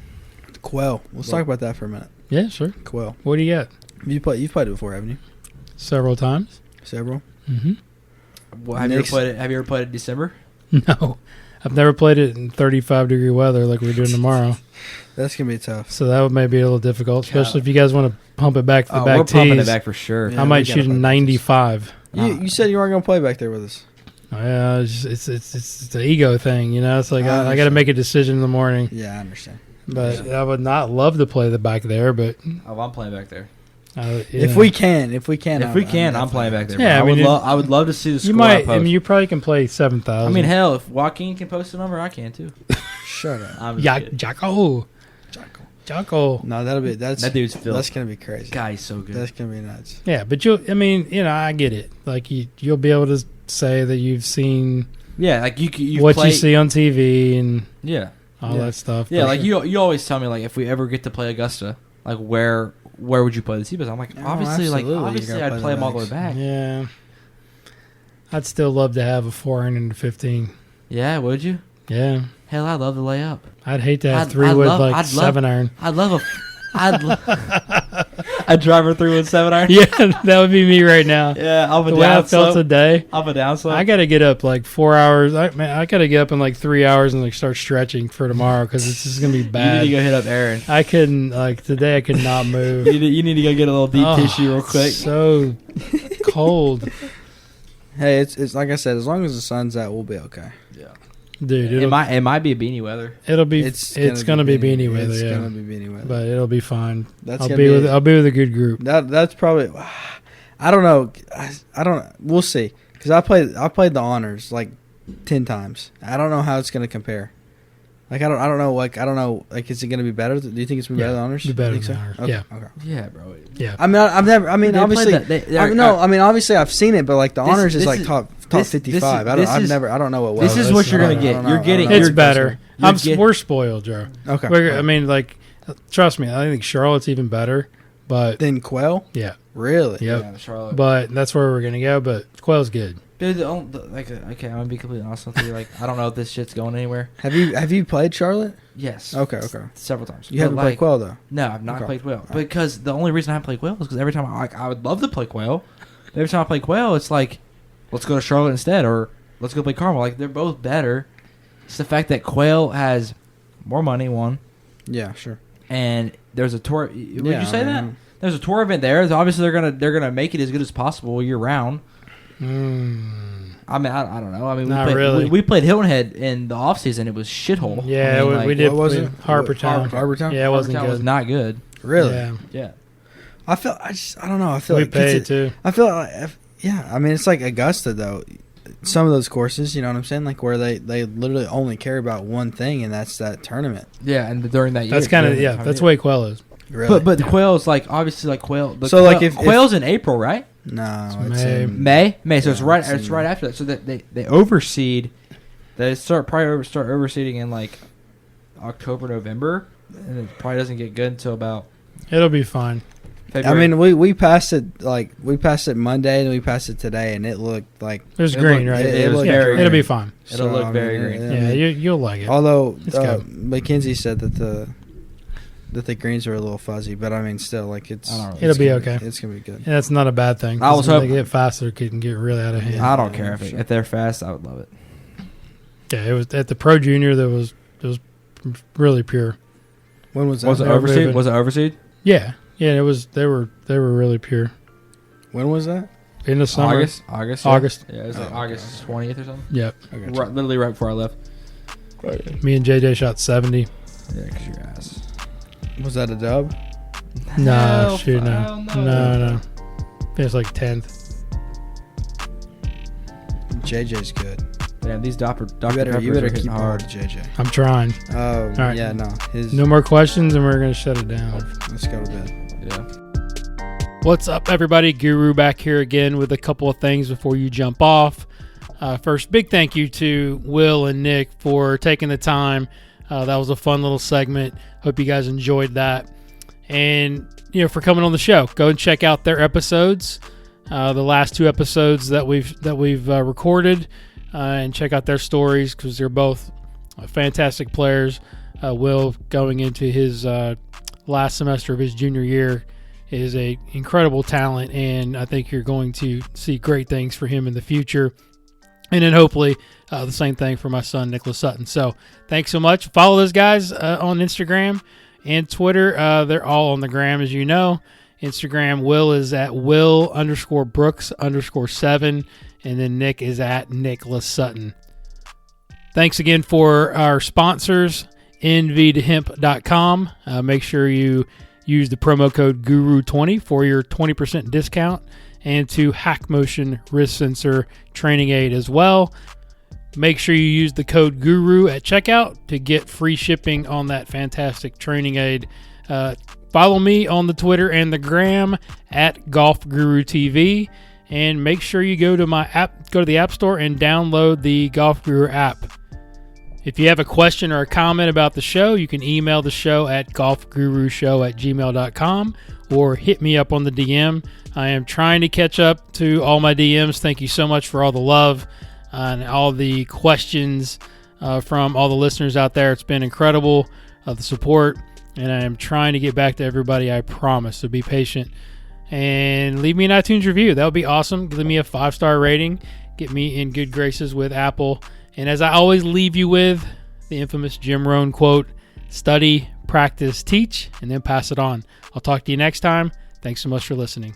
Quell. Let's talk about that for a minute. Yeah, sure. Quell. What do you got? You've played it before, haven't you? Several times. Several. Mm-hmm. Well, have you ever Next- played it? Have you ever played it in December? No, I've never played it in 35-degree weather like we're doing tomorrow. That's gonna be tough. So that would maybe be a little difficult, especially if you guys want to pump it back to the Oh, back we're pumping it tees. back for sure. Yeah. I might we gotta shoot play a back tees. 95. You said you weren't gonna play back there with us. Yeah, it's an ego thing, you know. It's like I I got to understand. make a decision in the morning. Yeah, I understand. But I would not love to play the back there. But Oh, I'm playing back there. If we can, I'm definitely- playing back there. Yeah, bro. I mean, I would love to see the score. you might. I I post. mean, you probably can play 7,000. I mean, hell, if Joaquin can post a number, I can too. Shut up. I'm just yeah, kidding. Jocko. No, that's That dude's filth. That's gonna be crazy. Guy's so good. That's gonna be nuts. Yeah, but I get it. Like you'll be able to say that you've seen Yeah, like you what play, you see on TV and Yeah, all Yeah. that stuff. yeah. But Like you always tell me like if we ever get to play Augusta, like where would you play the Seabus? I'm like Oh, obviously absolutely, you're obviously gonna I'd play play the them all the way Vegas. back. yeah, I'd still love to have a 450. Yeah, would you? Yeah, Hell, I'd love to lay up. I'd hate to have I'd 3-wood love- like I'd love- 7-iron. I'd love a. I'd drive her through with 7-iron. Yeah, that would be me right now. Yeah, up The and way I down felt slope. today, Up and down slope. I got to get up like 4 hours. I got to get up in like 3 hours and like start stretching for tomorrow because it's just gonna be You need bad. to go hit up Aaron. I couldn't today. I could not move. You need to go get a little deep Oh, tissue real quick. it's so cold, Hey, it's like I said. As long as the sun's out, we'll be okay. dude. It might be a beanie weather. It'll be. It's gonna be beanie weather. It's Yeah, gonna be beanie weather. but it'll be fine. That's I'll gonna be be with. I'll be with a good group. That's probably. I don't know. I don't. We'll see. Because I played the honors like 10 times. I don't know how it's gonna compare. Like I don't know. Like I don't know. Like is it gonna be better? Do you think it's gonna be better than honors? Be better You think than so? honors. Okay, Yeah. Okay. Yeah, bro. Yeah. I mean, I've never. I mean, They played obviously. that- they- I mean, obviously, I've seen it, but like the This- honors is this like is- top this- 55. this is- I don't know what. This is well, what you're I gonna don't- get. I don't know. You're I getting- don't know. It's better. You're We're spoiled, Joe. Okay. I mean, like, trust me. I think Charlotte's even better, but Then Quell. yeah, Really? yep. Yeah, Charlotte. But that's where we're gonna go. But Quell's good. Dude, okay, I'm gonna be completely honest with you. Like, I don't know if this shit's going anywhere. Have you played Charlotte? Yes. Okay. Several times. You haven't But, played like, Quell though. No, I've not Okay. played Quail. Because the only reason I haven't played Quail is because every time I would love to play Quail. But every time I play Quail, it's like, let's go to Charlotte instead, or let's go play Carmel. Like, they're both better. It's the fact that Quail has more money, one, Yeah, sure. and there's a tour. Would Yeah, you say I that? mean- There's a tour event there. So obviously, they're gonna make it as good as possible year round. I mean, I don't know. I mean, Not we played, really. we played Hilton Head in the off season. It was shithole. Yeah, I mean, we did. what was we- it? Harbortown. Harbortown? Yeah, it wasn't Harbortown good. was not good. Really? Yeah, Yeah. I don't know. I feel we like paid too. I feel like yeah. I mean, it's like Augusta though. Some of those courses, you know what I'm saying, like where they literally only care about one thing, and that's that tournament. Yeah, and during that year. That's kind of during yeah. the time That's year. the way Quell is. Really? But Quail's like obviously like Quail. So, like, if- Quail's in April, right? no, It's it's May. in, May. So Yeah, it's right. it's in It's right after that. So that they overseed. They start overseeding in like October, November, and it probably doesn't get good until about It'll be fine. I February. mean, we passed it Monday and we passed it today, and it looked like. It was It green, looked- right? it was yeah, very it'll be green. fine. It'll look very green. Yeah, you'll like it. Although It's good. Mackenzie said that that the greens are a little fuzzy, but I mean, still, like It'll be okay. It's gonna be good. Yeah, that's not a bad thing. I was when hoping they get faster, it can get really out of hand. I don't care sure. if they're fast. I would love it. Yeah, it was at the Pro Junior. It was really pure. When was that? Was it They're overseed? moving. Was it overseed? Yeah, it was. They were really pure. When was that? In the summer, August. August. Yeah, it was like Oh, August 20th or something. Yep. I got you. Literally right before I left. Me and JJ shot 70. Yeah, because your ass. Was that a dub? No, shoot, no. hell No. It was like 10th. JJ's good. Damn, these Dr. You better Peppers are hitting keep hard. hard, JJ. I'm trying. Oh, right. yeah, no. No more questions, and we're gonna shut it down. Let's go to bed. Yeah. What's up, everybody? Guru back here again with a couple of things before you jump off. First, big thank you to Will and Nick for taking the time. That was a fun little segment. Hope you guys enjoyed that. And, for coming on the show. Go and check out their episodes, the last 2 episodes that we've recorded, and check out their stories because they're both fantastic players. Will, going into his last semester of his junior year, is a incredible talent, and I think you're going to see great things for him in the future. And then hopefully the same thing for my son, Nicholas Sutton. So thanks so much. Follow those guys on Instagram and Twitter. They're all on the gram, as you know. Instagram, Will is at Will_Brooks_7. And then Nick is at Nicholas Sutton. Thanks again for our sponsors, nvtohemp.com. Make sure you use the promo code GURU20 for your 20% discount, and to Hack Motion Wrist Sensor Training Aid as well. Make sure you use the code GURU at checkout to get free shipping on that fantastic training aid. Follow me on the Twitter and the gram at Golf Guru TV, and make sure you go to the App Store and download the Golf Guru app. If you have a question or a comment about the show, you can email the show at golfgurushow@gmail.com or hit me up on the DM. I am trying to catch up to all my DMs. Thank you so much for all the love and all the questions from all the listeners out there. It's been incredible, the support, and I am trying to get back to everybody, I promise. So be patient. And leave me an iTunes review. That would be awesome. Give me a 5-star rating. Get me in good graces with Apple. And as I always leave you with the infamous Jim Rohn quote, study, practice, teach, and then pass it on. I'll talk to you next time. Thanks so much for listening.